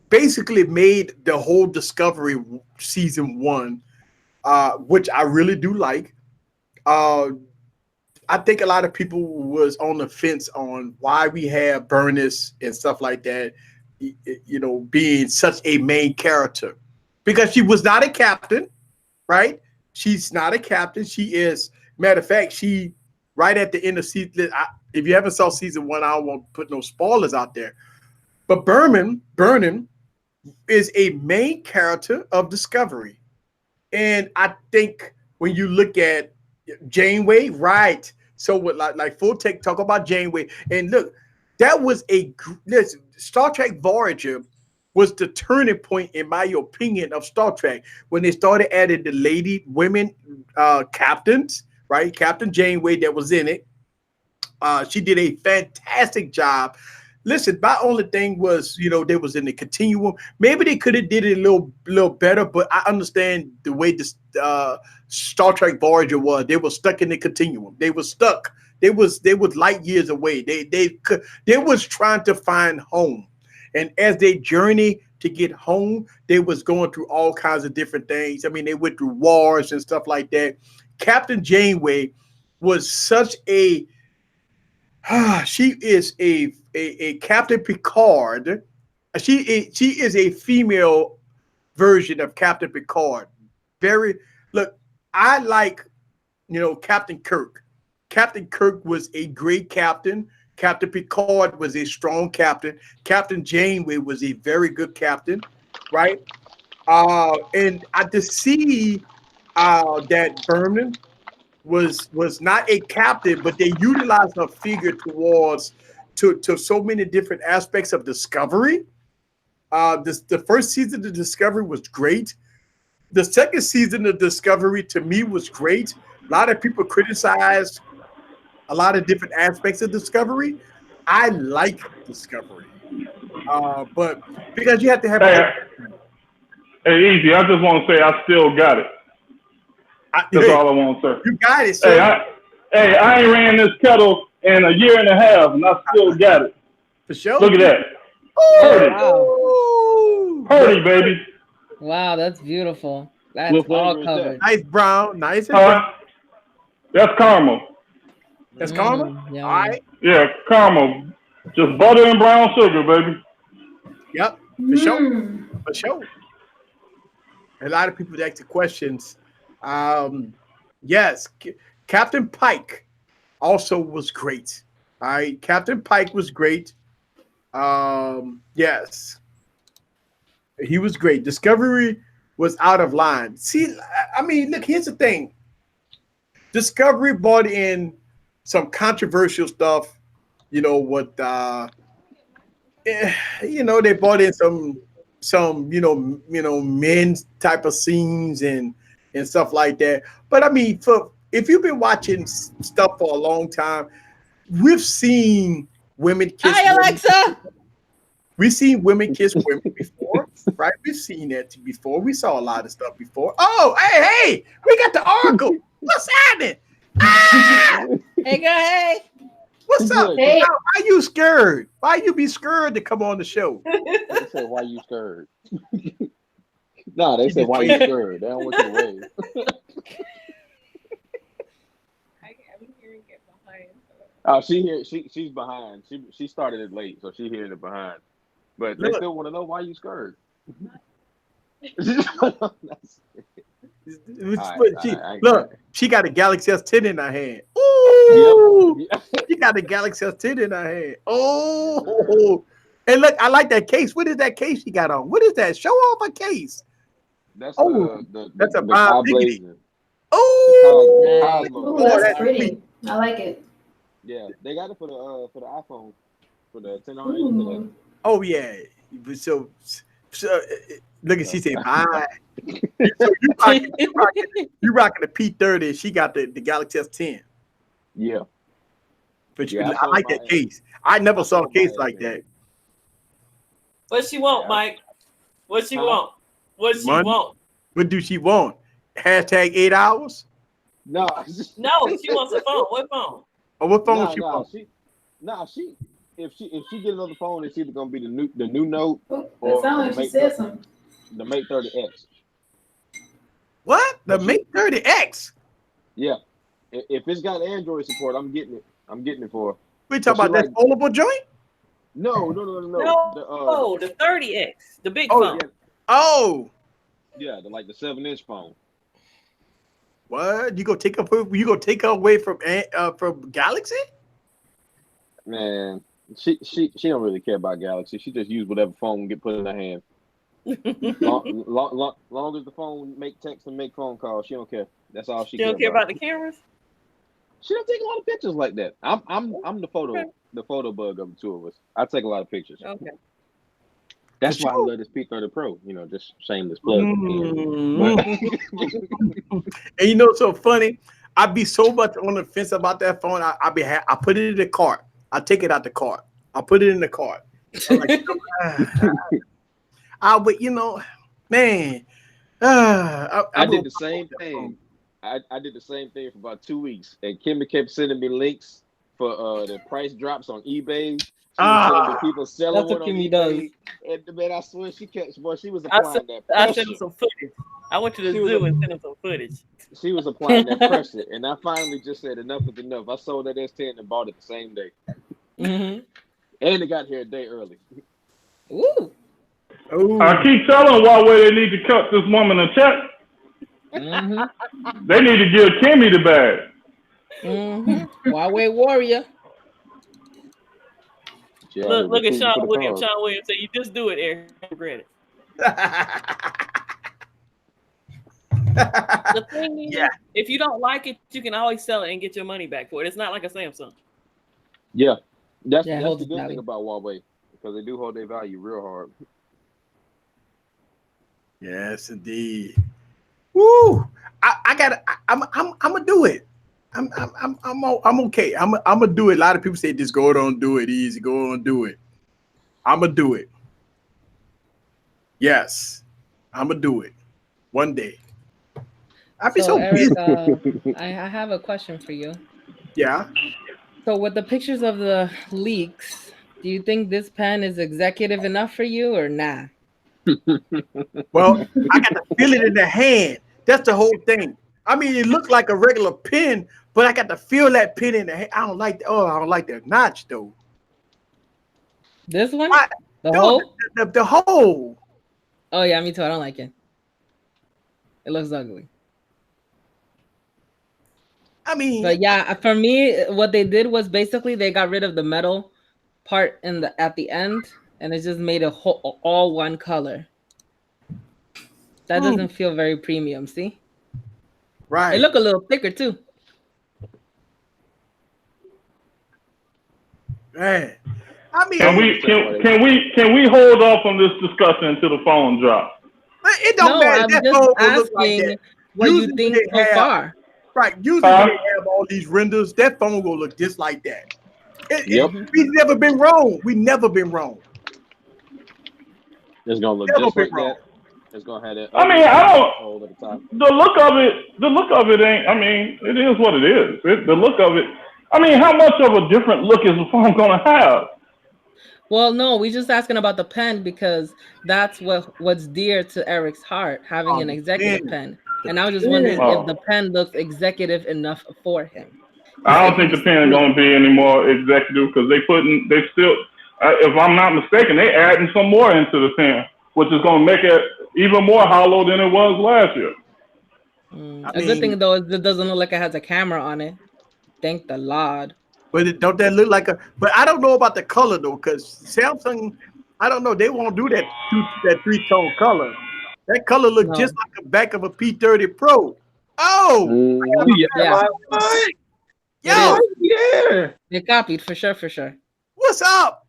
basically made the whole Discovery season 1, which I really do like. I think a lot of people was on the fence on why we have Bernice and stuff like that, being such a main character, because she was not a captain, right? She's not a captain. She is, matter of fact, she right at the end of season. If you haven't saw season 1, I won't put no spoilers out there. But Burnham is a main character of Discovery, and I think when you look at Janeway, right? So with like Full Tech talk about Janeway, and look, that was Star Trek Voyager was the turning point, in my opinion, of Star Trek when they started adding the women captains, right? Captain Janeway that was in it. She did a fantastic job. Listen, my only thing was, they was in the continuum. Maybe they could have did it a little better, but I understand the way this Star Trek Voyager was. They were stuck in the continuum. They were stuck. They was light years away. They was trying to find home, and as they journey to get home, they was going through all kinds of different things. I mean, they went through wars and stuff like that. Captain Janeway was such a she is a Captain Picard. She is a female version of Captain Picard. I like, Captain Kirk. Captain Kirk was a great captain. Captain Picard was a strong captain. Captain Janeway was a very good captain, right? And to see that Berman was not a captain, but they utilized her figure towards to so many different aspects of Discovery. The first season of Discovery was great. The second season of Discovery to me was great. A lot of people criticized a lot of different aspects of Discovery. I like Discovery, but because you have to have. Hey, Easy. I just want to say I still got it. That's all I want to say. You got it, sir. I ain't ran this kettle in a year and a half, and I still got it. For sure. Look at that. Wow. Purdy, baby. Wow, that's beautiful. That's all covered. Nice brown, nice. That's caramel. That's caramel? Yummy. All right. Yeah, caramel. Just butter and brown sugar, baby. Yep, for sure. For sure. A lot of people ask the questions. Yes, Captain Pike also was great. All right, Captain Pike was great. Yes, he was great. Discovery was out of line. See, I mean, look, here's the thing. Discovery brought in some controversial stuff. They brought in some men's type of scenes and stuff like that. But I mean, if you've been watching stuff for a long time, we've seen women kiss. Hi, Alexa. We've seen women kiss women before, right? We've seen that before. We saw a lot of stuff before. Oh, hey, we got the Oracle. What's happening? Ah! Hey, girl, hey. What's up? Hey. Why you scared? Why you be scared to come on the show? They said, why you scared? No, they said, why you scared? They don't want you to wave. Oh, she's behind. She started it late, so she hearing it behind. But they still want to know why you scared. Look, she got a Galaxy S10 in her hand. Ooh, yep. She got a Galaxy S10 in her hand. Oh, and look, I like that case. What is that case she got on? What is that? Show off a case. That's that's a Bob Blazing. Oh, that's pretty. I like it. Yeah, they got it for the iPhone for the 10R. Oh yeah, so look at she say bye. So you rocking the P30. She got the Galaxy S10. Yeah, but I like that case. I never saw a case like that. What she want, Mike? What she want? What she want? What do she want? Hashtag 8 hours? No, she wants a phone. What phone? Oh, what phone she want? If she get another phone, it's either gonna be the new Note or like she said something. The Mate 30X. What? The Mate 30X? Yeah. If it's got Android support, I'm getting it. I'm getting it for her. We talking about that foldable joint? No. The 30X, the big phone. Yeah. Oh. Yeah, the 7-inch phone. What? You gonna take her away from Galaxy? Man, she don't really care about Galaxy. She just use whatever phone get put in her hand. long as the phone make text and make phone calls, she don't care. That's all she. She don't care about the cameras. She don't take a lot of pictures like that. I'm the photo bug of the two of us. I take a lot of pictures. Okay. That's why I love this P30 Pro. Just shameless plug. And you know, so funny. I'd be so much on the fence about that phone. I put it in the cart. I take it out the cart. I put it in the cart. I'm like, man. I did the same thing. I did the same thing for about 2 weeks, and Kimmy kept sending me links for the price drops on eBay. She was sending me people selling one on eBay. And man, I swear she was applying that pressure. I sent him some footage. I went to the zoo and sent him some footage. She was applying that pressure, and I finally just said enough is enough. I sold that S10 and bought it the same day. Mm-hmm. And it got here a day early. Ooh. I keep telling Huawei they need to cut this woman a check. Mm-hmm. They need to give Kimmy the bag. Mm-hmm. Huawei warrior. Yeah, look at Sean Williams. Sean Williams said, "You just do it, Eric. Regret it." The thing is, if you don't like it, you can always sell it and get your money back for it. It's not like a Samsung. Yeah, that's the good thing about Huawei, because they do hold their value real hard. Yes, indeed. Woo! I'm gonna do it. I'm okay. I'm gonna do it. A lot of people say just go on, do it easy. Go on, do it. I'm gonna do it. Yes, I'm gonna do it one day. I'd be so Eric, busy. I have a question for you. Yeah. So with the pictures of the leaks, do you think this pen is executive enough for you or nah? Well, I got to feel it in the hand. That's the whole thing. I mean, it looked like a regular pen, but I got to feel that pen in the hand. I don't like that notch though. This one? The hole? The hole. Oh yeah, me too. I don't like it. It looks ugly. I mean, but yeah, for me, what they did was basically they got rid of the metal part at the end, and it just made a whole all one color. That doesn't feel very premium. See? Right. It look a little thicker too. Man, I mean, can we hold off on this discussion until the phone drops? It don't matter. I'm that just phone asking look like that. what you think so far. Right. Usually when they have all these renders, that phone will look just like that. We've never been wrong. We never been wrong. It's gonna look Never just been like wrong. that. It's gonna have that. I mean, I don't. Hole at the top. The look of it ain't. I mean, it is what it is. The look of it. I mean, how much of a different look is the phone gonna have? Well, no, we just asking about the pen because that's what's dear to Eric's heart, having an executive pen. And I was just wondering if the pen looks executive enough for him. I don't think the pen is gonna be any more executive because they still. If I'm not mistaken, they adding some more into the pen, which is gonna make it even more hollow than it was last year. A good thing though is it doesn't look like it has a camera on it. Thank the Lord. But don't that look like a? But I don't know about the color though, because Samsung, I don't know, they won't do that 3-tone color. That color look just like the back of a P30 Pro. Oh, yeah. They copied for sure. What's up?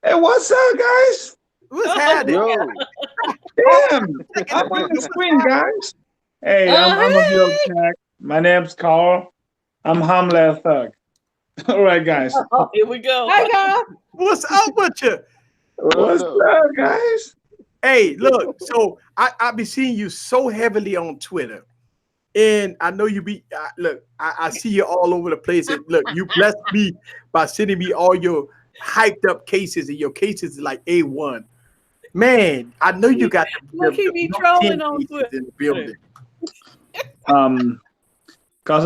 Hey, what's up, guys? What's happening? Damn, I'm on the screen, guys. Hey, I'm a real check. My name's Carl. I'm harmless thug. All right, guys. Here we go. Hi, guys. What's up with you? What's up, guys? Hey, look. So I be seeing you so heavily on Twitter, and I know you be. Look, I see you all over the place. And look, you blessed me by sending me all your hyped up cases, and your cases is like A1. Man, I know you got he be trolling on Twitter in the building. Cause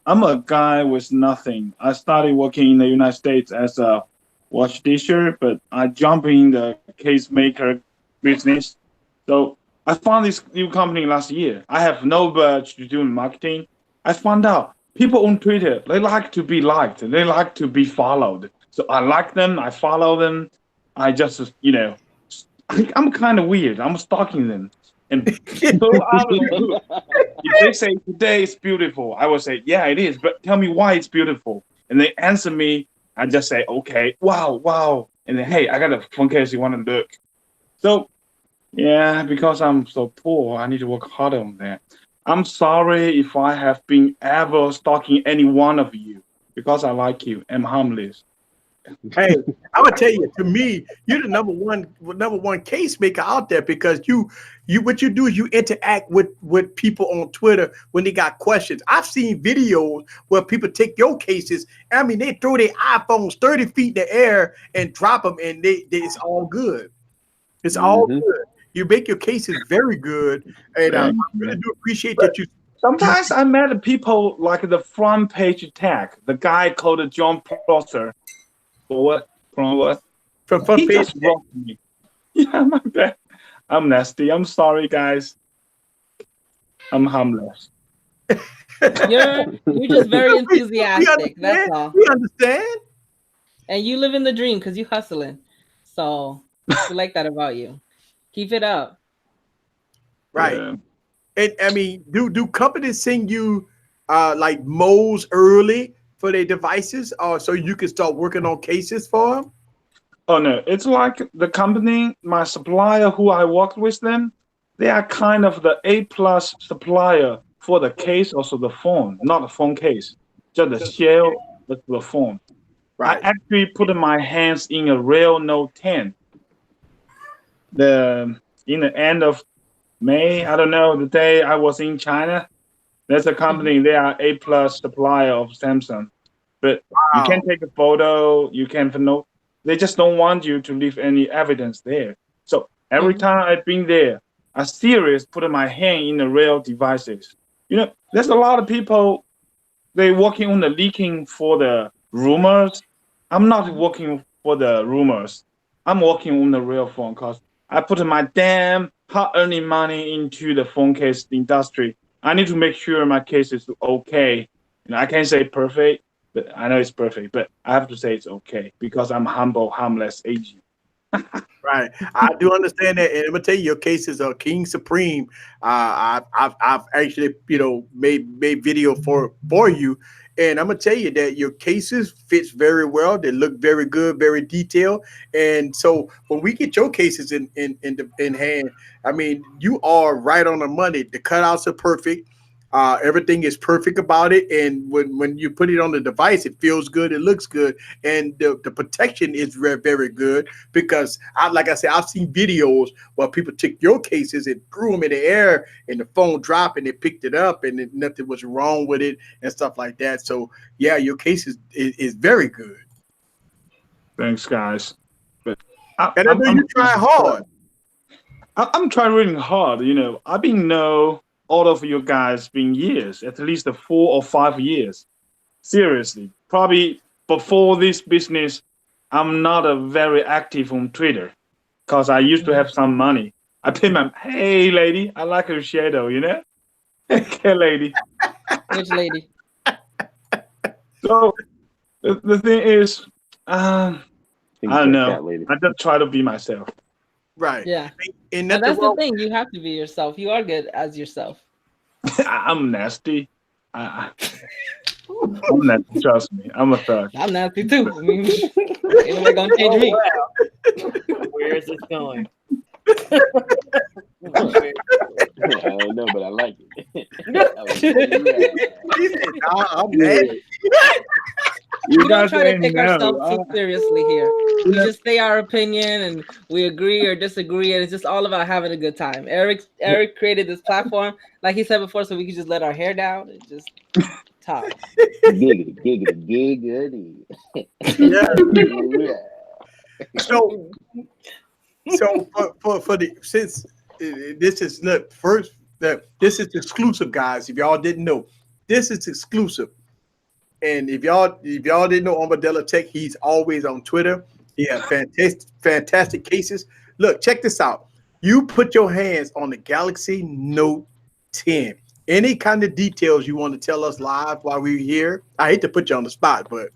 I'm a guy with nothing. I started working in the United States as a watch disher, but I jumped in the case maker business. So I found this new company last year. I have no budget to do marketing. I found out people on Twitter, they like to be liked and they like to be followed. So I like them, I follow them. I just, I'm kind of weird. I'm stalking them. And so if they say today is beautiful, I will say, yeah, it is. But tell me why it's beautiful. And they answer me. I just say, okay, wow. And then, hey, I got a phone case. You want to look? So, yeah, because I'm so poor, I need to work harder on that. I'm sorry if I have been ever stalking any one of you because I like you. I'm harmless. Hey, I'm gonna tell you. To me, you're the number one case maker out there because you what you do is you interact with people on Twitter when they got questions. I've seen videos where people take your cases. I mean, they throw their iPhones 30 feet in the air and drop them, and it's all good. It's all good. You make your cases very good, and I really do appreciate that you. Sometimes I met people like the front page tag, the guy called John Prosser. What? From what? From he just wrote me. Yeah, my bad. I'm nasty. I'm sorry, guys. I'm harmless. You're just very enthusiastic. That's all. We understand. And you live in the dream because you hustling. So we like that about you. Keep it up. Right. Yeah. And I mean, do companies send you like modes early for their devices, or so you can start working on cases for them? Oh no, it's like the company, my supplier who I worked with them, they are kind of the A+ supplier for the case, also the phone, not the phone case, just the shell of the phone. Right. I actually put my hands in a real Note 10. In the end of May, I don't know, the day I was in China, there's a company, they are A+ supplier of Samsung. But you can take a photo, you can note. They just don't want you to leave any evidence there. So every time I've been there, I serious put my hand in the real devices. There's a lot of people, they working on the leaking for the rumors. I'm not working for the rumors. I'm working on the real phone because I put my damn hard-earning money into the phone case industry. I need to make sure my case is okay. I can't say perfect, but I know it's perfect. But I have to say it's okay because I'm humble, harmless, aging. Right, I do understand that, and I'm gonna tell you, your cases are king supreme. I've actually made video for you, and I'm gonna tell you that your cases fits very well. They look very good, very detailed, and so when we get your cases in hand, I mean, you are right on the money. The cutouts are perfect. Everything is perfect about it, and when you put it on the device, it feels good, it looks good, and the protection is very, very good because, like I said, I've seen videos where people took your cases and threw them in the air, and the phone dropped, and they picked it up, and nothing was wrong with it and stuff like that. So yeah, your case is very good. Thanks, guys. But I know you try hard. I'm trying really hard. I've been know all of you guys been years, at least 4 or 5 years. Seriously, probably before this business, I'm not a very active on Twitter because I used to have some money. I pay my hey lady, I like her shadow, Okay, lady. Which lady? So the thing is, I don't know. I just try to be myself. Right. Yeah. And that's the thing. You have to be yourself. You are good as yourself. I'm nasty. I'm nasty. Trust me. I'm a thug. I'm nasty too. I mean, ain't nobody gonna change me. Wow. Where is this going? I don't know, but I like it. I'm nasty. We don't try to take ourselves too seriously here. We just say our opinion and we agree or disagree, and it's just all about having a good time. Eric created this platform, like he said before, so we could just let our hair down and just talk. Giggity. Yeah. So for the since this is this is exclusive, guys. If y'all didn't know, this is exclusive. And if y'all didn't know Armadillo Tech, he's always on Twitter. He has fantastic cases. Look, check this out. You put your hands on the Galaxy Note 10. Any kind of details you want to tell us live while we're here? I hate to put you on the spot, but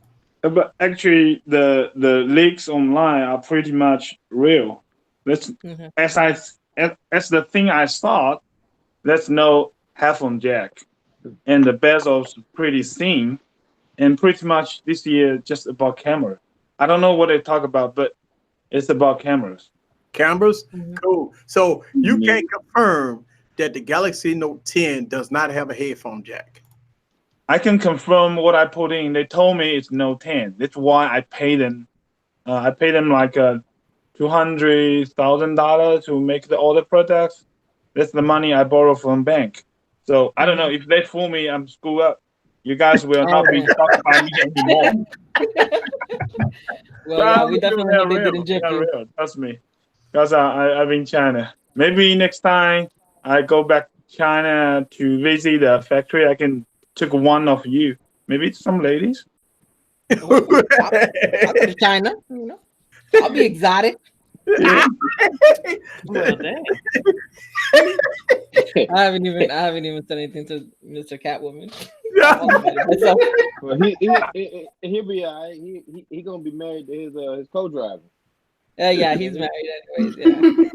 actually the leaks online are pretty much real. That's as the thing I thought. There's no headphone jack, and the bezel's pretty thin. And pretty much this year, just about camera. I don't know what they talk about, but it's about cameras. Cameras? Cool. So you can confirm that the Galaxy Note 10 does not have a headphone jack. I can confirm what I put in. They told me it's Note 10. That's why I paid them. I paid them like $200,000 to make the order products. That's the money I borrowed from bank. So I don't know if they fool me. I'm screwed up. You guys will not be talking about me anymore. Well, yeah, we definitely know they didn't jip you. Real. Trust me. Because I've been in China. Maybe next time I go back to China to visit the factory, I can take one of you. Maybe some ladies. I'll go to China. I'll be exotic. Well, dang. I haven't even said anything to Mr. Catwoman. Well, he'll be all right. He gonna be married to his co-driver. Yeah, he's married anyways. Yeah.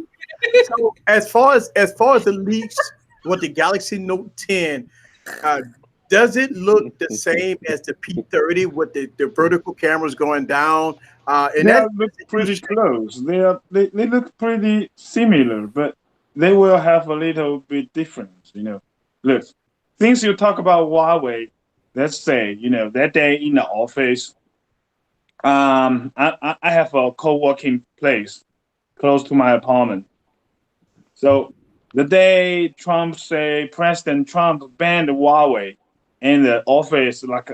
So as far as the leaks with the Galaxy Note 10, does it look the same as the P30 with the vertical cameras going down? And that looks pretty close. They look pretty similar, but they will have a little bit difference. Look, things you talk about Huawei. Let's say that day in the office, I have a co-working place close to my apartment. So the day President Trump banned Huawei in the office, like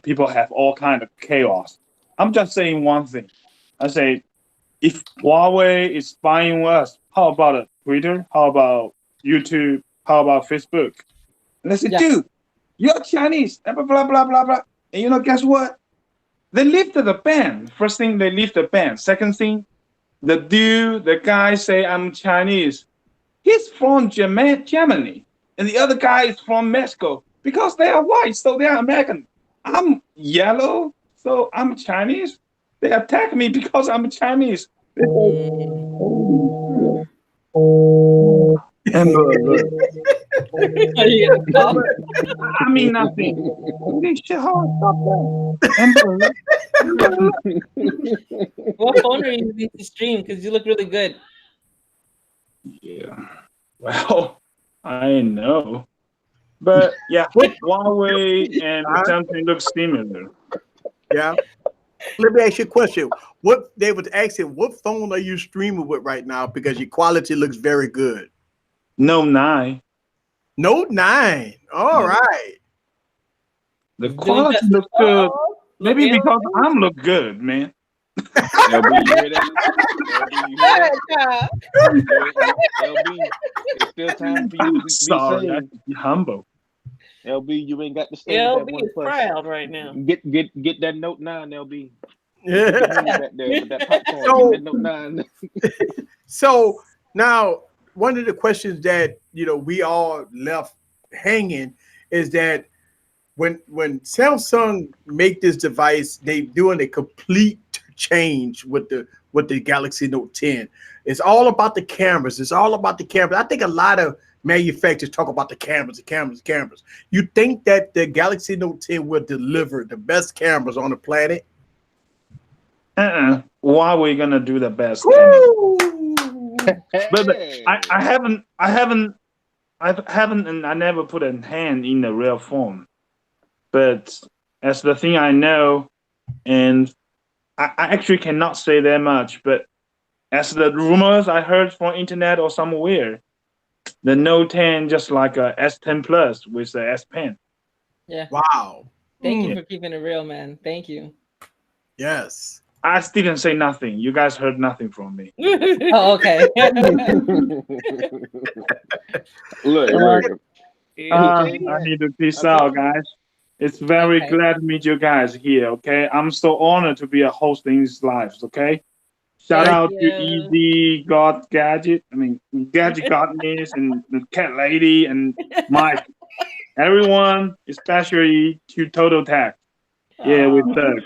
people have all kind of chaos. I'm just saying one thing. I say, if Huawei is spying us, how about Twitter? How about YouTube? How about Facebook? And they say, dude, you're Chinese, blah, blah, blah, blah, blah. And guess what? They lifted the ban. First thing, they lift the ban. Second thing, the guy say, I'm Chinese. He's from Germany. And the other guy is from Mexico. Because they are white, so they are American. I'm yellow, so I'm Chinese. They attack me because I'm Chinese. Amber, look. I mean nothing. What phone are you using to stream? Because you look really good. Yeah. Well, I know. But yeah, Huawei and Samsung look similar. Yeah. Let me ask you a question. What they was asking, what phone are you streaming with right now? Because your quality looks very good. Note 9. Note 9. All right. The quality looks good. Maybe because I'm look good, man. LB, you hear that? LB, it's still time for you to be Sorry, I saved. be humble. LB, you ain't got to stay with that LB one is plus. proud right now. Get that Note 9, LB. Yeah. Back there with that popcorn. Get that Note 9. So now one of the questions that we all left hanging is that when Samsung make this device, they doing a complete change with the Galaxy Note 10. It's all about the cameras. It's all about the cameras. I think a lot of manufacturers talk about the cameras. You think that the Galaxy Note 10 will deliver the best cameras on the planet? Why are we gonna do the best? But I haven't, and I never put a hand in the real phone. But as the thing I know, and I actually cannot say that much. But as the rumors I heard from internet or somewhere, the Note 10 just like a S10 Plus with the S Pen. Yeah. Wow. Thank you for keeping it real, man. Thank you. Yes. I didn't say nothing. You guys heard nothing from me. Oh, okay. Look. I need to peace out, guys. It's very glad to meet you guys here. Okay, I'm so honored to be a host in these lives. Okay, shout out to Easy God Gadget. Gadget Godness and the Cat Lady and Mike. Everyone, especially to Total Tech. Yeah, with Doug.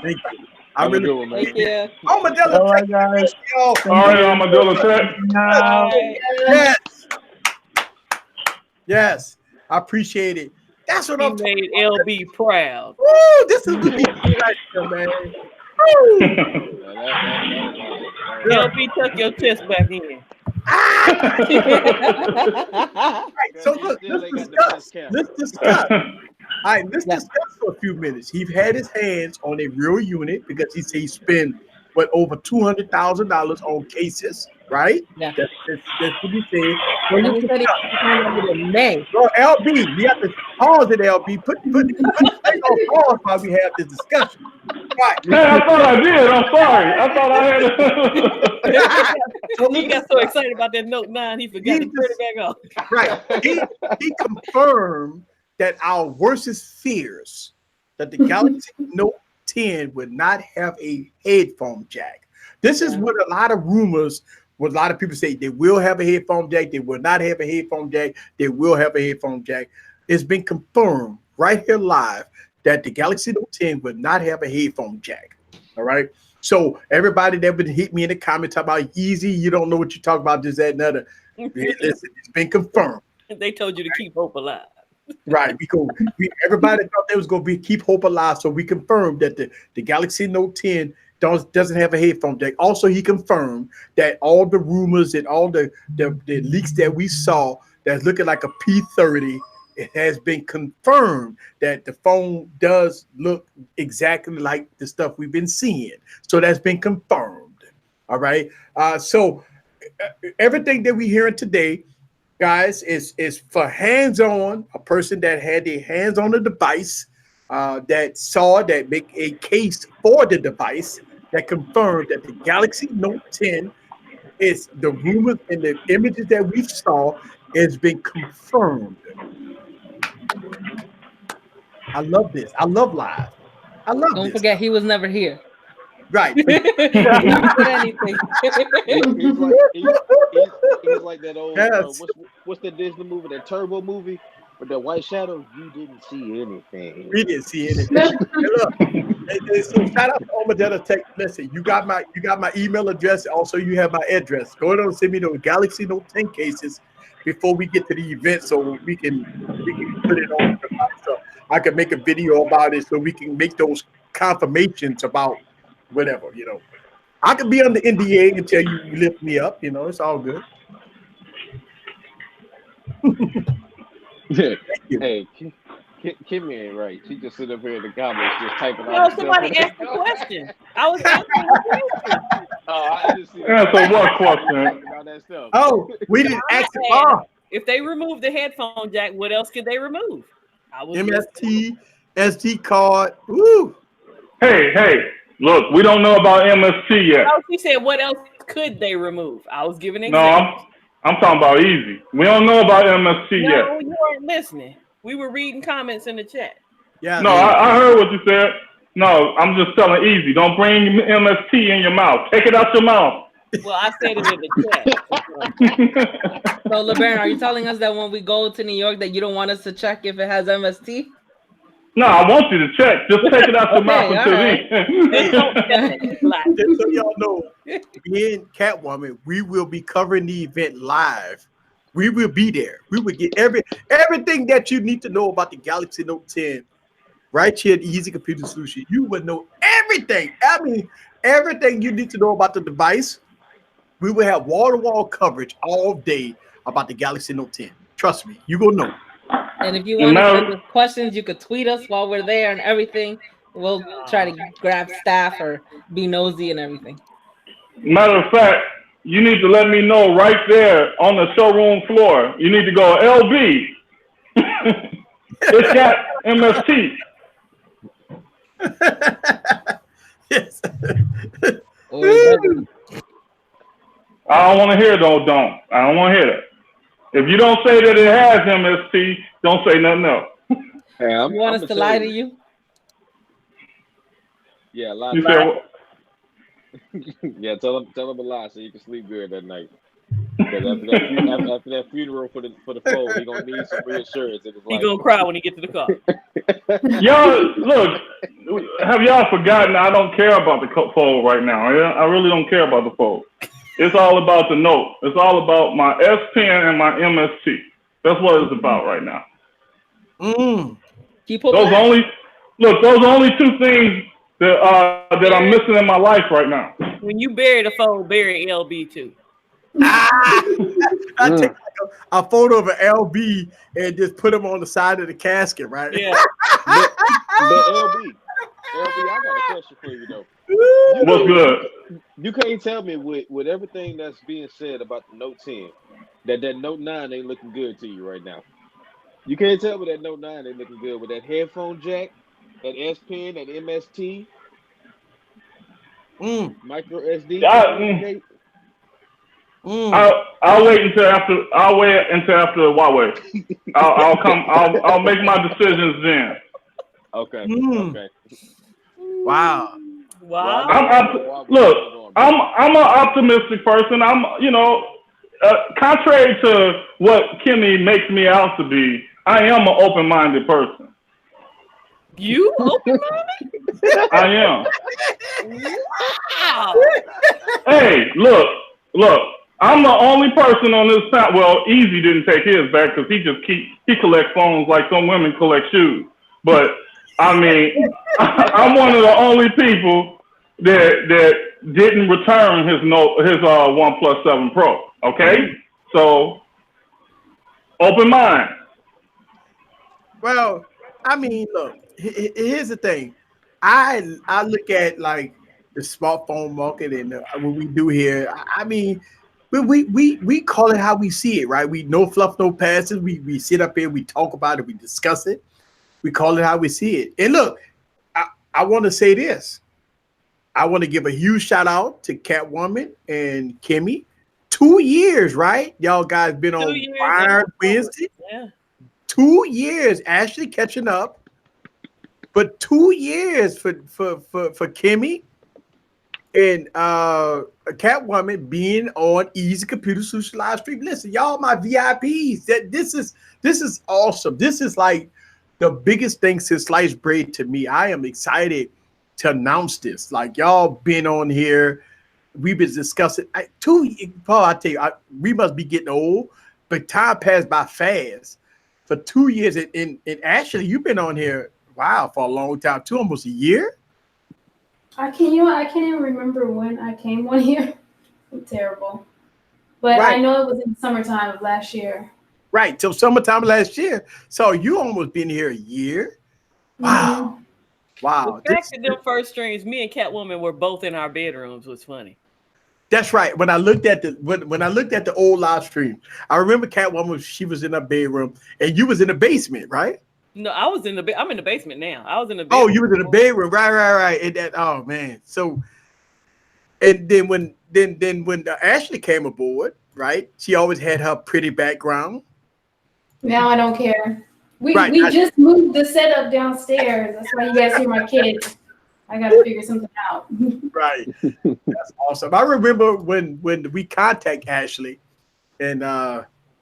Thank you. I really do, man. Thank you. Armadillo All right, guys. All right, Armadillo Tech. Yes. Yes. I appreciate it. That's what I'm made LB proud. Woo, this is what we do right here, man. LB, tuck your chest back in. Right, so look, let's discuss. All right, let's discuss for a few minutes. He had his hands on a real unit because he said he spent over $200,000 on cases, right? Yeah. That's what he said. And he said he was in May. Bro, LB, we have to pause it, LB. Put the thing on pause while we have this discussion. Right. Yeah, I thought I did. I'm sorry. I thought I had. He got so excited about that Note 9, he forgot to turn it back off. Right. He confirmed that our worst fears that the Galaxy Note 10 would not have a headphone jack. This is what a lot of rumors, what a lot of people say, they will have a headphone jack, they will not have a headphone jack, they will have a headphone jack. It's been confirmed right here live that the Galaxy Note 10 would not have a headphone jack. All right. So everybody that would hit me in the comments about easy, you don't know what you talk about, this, that, and other. Listen, it's been confirmed. They told you to keep hope alive. Right, because everybody thought they was going to be keep hope alive, so we confirmed that the Galaxy Note 10 doesn't have a headphone jack. Also, he confirmed that all the rumors and all the leaks that we saw that's looking like a P30, it has been confirmed that the phone does look exactly like the stuff we've been seeing. So that's been confirmed. All right. So everything that we're hearing today, guys, is for hands-on, a person that had their hands on the device, that make a case for the device, that confirmed that the Galaxy Note 10 is the rumors and the images that we saw has been confirmed. I love this. I love live. I love Don't this. forget, he was never here. Right. He didn't put anything. He's like that old, what's the Disney movie, that Turbo movie with the white shadow? You didn't see anything. We didn't see anything. Look, so shout out to Armadillo Tech. Listen, you got my email address. Also, you have my address. Go ahead and send me those Galaxy Note 10 cases before we get to the event, so we can put it on the device. So I can make a video about it, so we can make those confirmations about whatever, I could be on the NDA until you lift me up, it's all good. Hey, Kimmy ain't right. She just sit up here in the comments just typing No, all the somebody stuff. asked the question. I was answering the question. Oh, I just see Answer what question? all that stuff. Oh, we didn't ask it. If they remove the headphone jack, what else could they remove? MST, SD card. Woo. Hey, look, we don't know about MST yet. No, she said, what else could they remove? I was giving No, examples. I'm talking about easy. We don't know about MST yet. No, you weren't listening. We were reading comments in the chat. Yeah. No, I heard what you said. No, I'm just telling easy. Don't bring MST in your mouth. Take it out your mouth. Well, I said it in the chat. So, LeBaron, are you telling us that when we go to New York that you don't want us to check if it has MST? No, I want you to check. Just take it out your mouth until Just so y'all know, being Catwoman, we will be covering the event live. We will be there. We will get everything that you need to know about the Galaxy Note 10 right here at Easy Computer Solution. You will know everything. I mean, everything you need to know about the device. We will have wall-to-wall coverage all day about the Galaxy Note 10. Trust me, you gonna know. And if you want to send us questions, you could tweet us while we're there and everything. We'll try to grab staff or be nosy and everything. Matter of fact, you need to let me know right there on the showroom floor. You need to go, LB. It's got MST. Yes. I don't want to hear though, don't. I don't want to hear that. If you don't say that it has MST, don't say nothing else. Hey, you want us to lie to you? Yeah, lie. Yeah, tell him a lie so you can sleep good that night. Because after that funeral for the foe, he gonna need some reassurance in his life. He gonna cry when he gets to the car. Y'all, look, have y'all forgotten? I don't care about the fold right now. I really don't care about the fold. It's all about the Note. It's all about my S Pen and my MST. That's what it's about right now. Those only two things that I'm missing in my life right now. When you bury the fold, bury LB too. I take a photo of an LB and just put him on the side of the casket, right? Yeah. But LB, I got a question for you though. What's good? You can't tell me with everything that's being said about the Note 10 that Note 9 ain't looking good to you right now. You can't tell me that Note 9 ain't looking good with that headphone jack, that S Pen, that MST, micro SD. I'll wait until after. I'll wait until after Huawei. I'll make my decisions then. Okay. Okay. Wow. I'm an optimistic person. Contrary to what Kimmy makes me out to be, I am an open-minded person. You open-minded? I am. Wow. Hey, look. I'm the only person on this side. Well, Easy didn't take his back because he collects phones like some women collect shoes. But I mean, I'm one of the only people that didn't return his OnePlus 7 Pro. Okay, so open mind. Well, I mean, look. Here's the thing. I look at like the smartphone market and what we do here. I mean, we call it how we see it, right? We no fluff, no passes. We sit up here, we talk about it, we discuss it. We call it how we see it. And look, I want to say this. I want to give a huge shout out to Catwoman and Kimmy. 2 years, right? Y'all guys been on Fire Wednesday. Yeah. 2 years, actually catching up. But 2 years for Kimmy and Catwoman being on Easy Computer Solution live stream. Listen, y'all, my VIPs. This is awesome. This is like the biggest thing since sliced bread to me. I am excited to announce this. Like y'all been on here, we've been discussing. Paul, I tell you, we must be getting old, but time passed by fast. For 2 years, and actually, you've been on here. Wow, for a long time too, almost a year. I can't even remember when I came on here. I'm terrible, but right. I know it was in the summertime of last year. Right, till summertime last year. So you almost been here a year. Wow. Wow. The fact that them first streams, me and Catwoman were both in our bedrooms was funny. That's right. When I looked at the when I looked at the old live stream, I remember Catwoman, she was in her bedroom and you was in the basement, right? No, I was in the I'm in the basement now. I was in the bedroom. Oh, you was in the bedroom. Right. And that, oh man. So and then when Ashley came aboard, right? She always had her pretty background. Now I don't care. We Right. just moved the setup downstairs. That's why you guys hear my kids. I gotta figure something out. Right. That's awesome. I remember when we contact Ashley and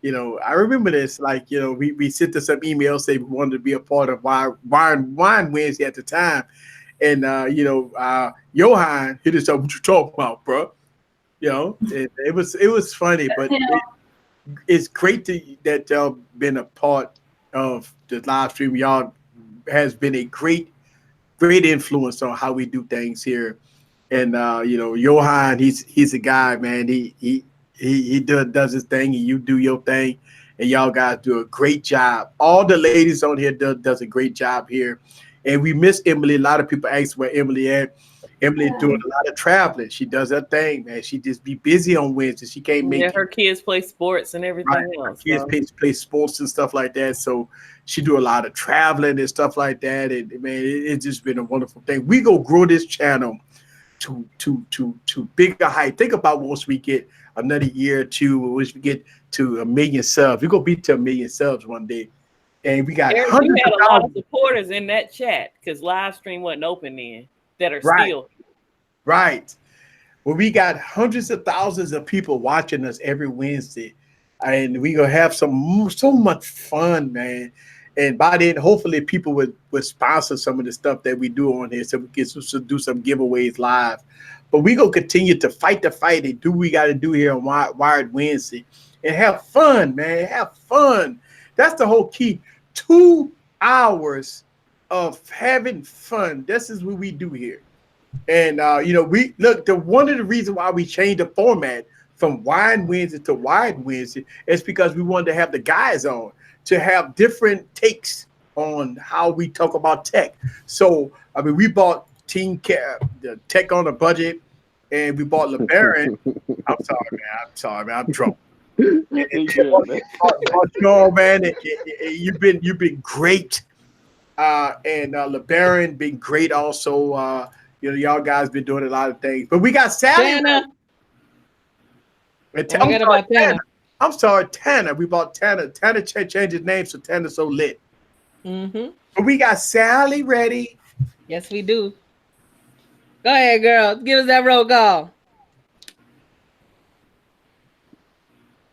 you know, I remember this, like, you know, we sent her some emails saying we wanted to be a part of Wine Wednesday at the time. And you know, Johan hit us up, what you talking about, bro? You know, it was funny, but it's great that y'all been a part of the live stream. Y'all has been a great influence on how we do things here. And you know, Johan, he's a guy, man. He does his thing, and you do your thing, and y'all guys do a great job. All the ladies on here does a great job here, and we miss Emily. A lot of people ask where Emily at. Emily doing a lot of traveling. She does her thing, man. She just be busy on Wednesday. She can't make it. Her kids play sports and everything else. Her kids play sports and stuff like that. So she do a lot of traveling and stuff like that. And man, it's just been a wonderful thing. We go grow this channel to bigger height. Think about once we get another year or two, once we get to 1 million subs. We're gonna be to 1 million subs one day. And we got Eric, you had a lot of supporters in that chat because live stream wasn't open then that are still right. Well, we got hundreds of thousands of people watching us every Wednesday, and we gonna have so much fun, man. And by then, hopefully, people would sponsor some of the stuff that we do on here, so we can do some giveaways live. But we gonna continue to fight the fight and do what we got to do here on Wired Wednesday, and have fun, man. Have fun. That's the whole key. 2 hours of having fun. This is what we do here. And you know, we look, one of the reasons why we changed the format from Wine Wednesday to Wired Wednesday is because we wanted to have the guys on to have different takes on how we talk about tech. So I mean, we bought the Tech on a Budget, and we bought LeBaron. I'm sorry, man. I'm drunk. You know, man, you've been great, and LeBaron been great also. You know, y'all guys been doing a lot of things, but we got Sally. I'm sorry, Tanner. We bought Tanner. Tanner changed his name, so Tanner's so lit. But we got Sally ready. Yes, we do. Go ahead, girl. Give us that roll call.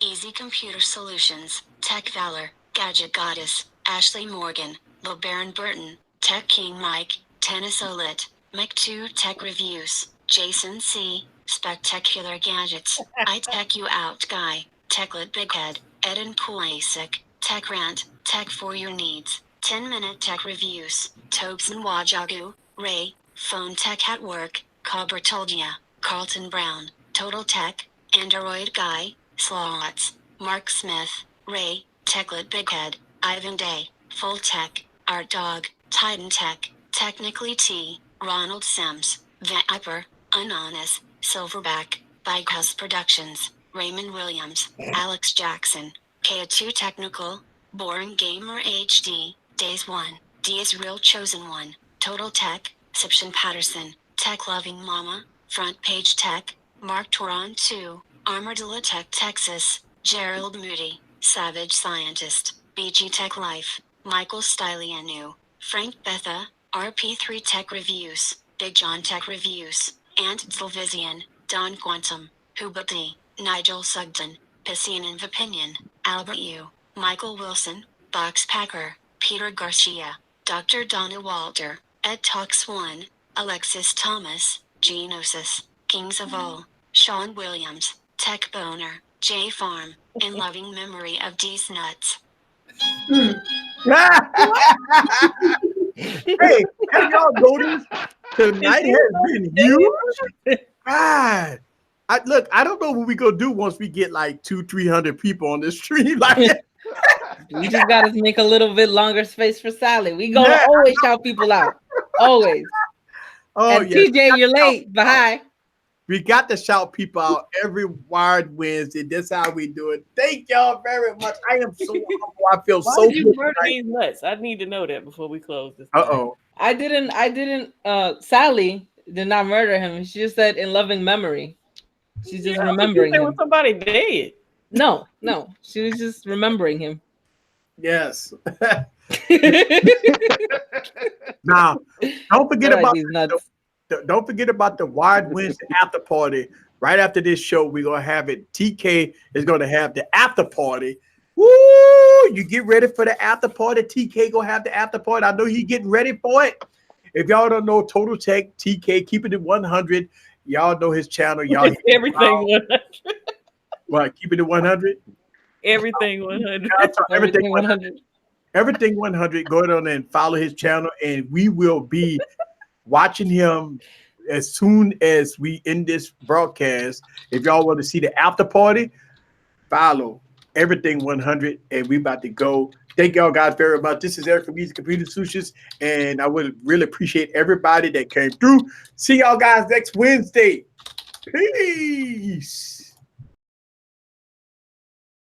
Easy Computer Solutions, Tech Valor, Gadget Goddess, Ashley Morgan, LeBaron Burton, Tech King Mike, Tennis Olit, Mike2 Tech Reviews, Jason C, Spectacular Gadgets, I Tech You Out Guy, Techlit Bighead, Eden Kulasik, Tech Rant, Tech for Your Needs, 10-minute Tech Reviews, Tobes and Wajagu, Ray, Phone Tech at Work, Cobber Told Ya, Carlton Brown, Total Tech, Android Guy, Slots, Mark Smith, Ray, Techlit Bighead, Ivan Day, Full Tech, Art Dog, Titan Tech, Technically T, Ronald Sims, Viper, Anonymous, Silverback, Bike House Productions, Raymond Williams, Alex Jackson, K2 Technical, Boring Gamer HD, Days 1, D is Real Chosen One, Total Tech, Sipshin Patterson, Tech Loving Mama, Front Page Tech, Mark Toron 2, Armadillo Tech Texas, Gerald Moody, Savage Scientist, BG Tech Life, Michael Stylianu, Frank Betha, RP3 Tech Reviews, Big John Tech Reviews, Ant Silvizian, Don Quantum, Hubati, Nigel Sugden, Pissian and Vipinion, Albert Yu, Michael Wilson, Box Packer, Peter Garcia, Dr. Donna Walter, Ed Talks 1, Alexis Thomas, Genosis, Kings of All, Sean Williams, Tech Boner, J Farm, in loving memory of D's Nuts. Hey, have y'all noticed tonight has been huge? God, I don't know what we gonna do once we get like 200-300 people on this stream. Like, We just got to make a little bit longer space for Sally. We going to always shout people out. Always. Oh, and yes. TJ, you're late. Bye. We got to shout people out every Wired Wednesday. That's how we do it. Thank y'all very much. I am so humble. I feel Why so did you good. murder these nuts? I need to know that before we close this. I didn't. Sally did not murder him. She just said in loving memory. She's just remembering him. Somebody dead. No. She was just remembering him. Yes. Now, don't forget about these nuts. Don't forget about the Wired Wednesday after party. Right after this show, we're gonna have it. TK is gonna have the after party. Woo! You get ready for the after party. TK gonna have the after party. I know he getting ready for it. If y'all don't know Total Tech TK, keep it at 100. Y'all know his channel. Y'all everything 100. What? Keep it at 100. Everything 100. Everything 100. Everything 100. Go on and follow his channel, and we will be watching him as soon as we end this broadcast. If y'all want to see the after party, follow Everything 100, and we about to go. Thank y'all guys very much. This is Eric from Easy Computer Solutions, and I would really appreciate everybody that came through. See y'all guys next Wednesday. Peace.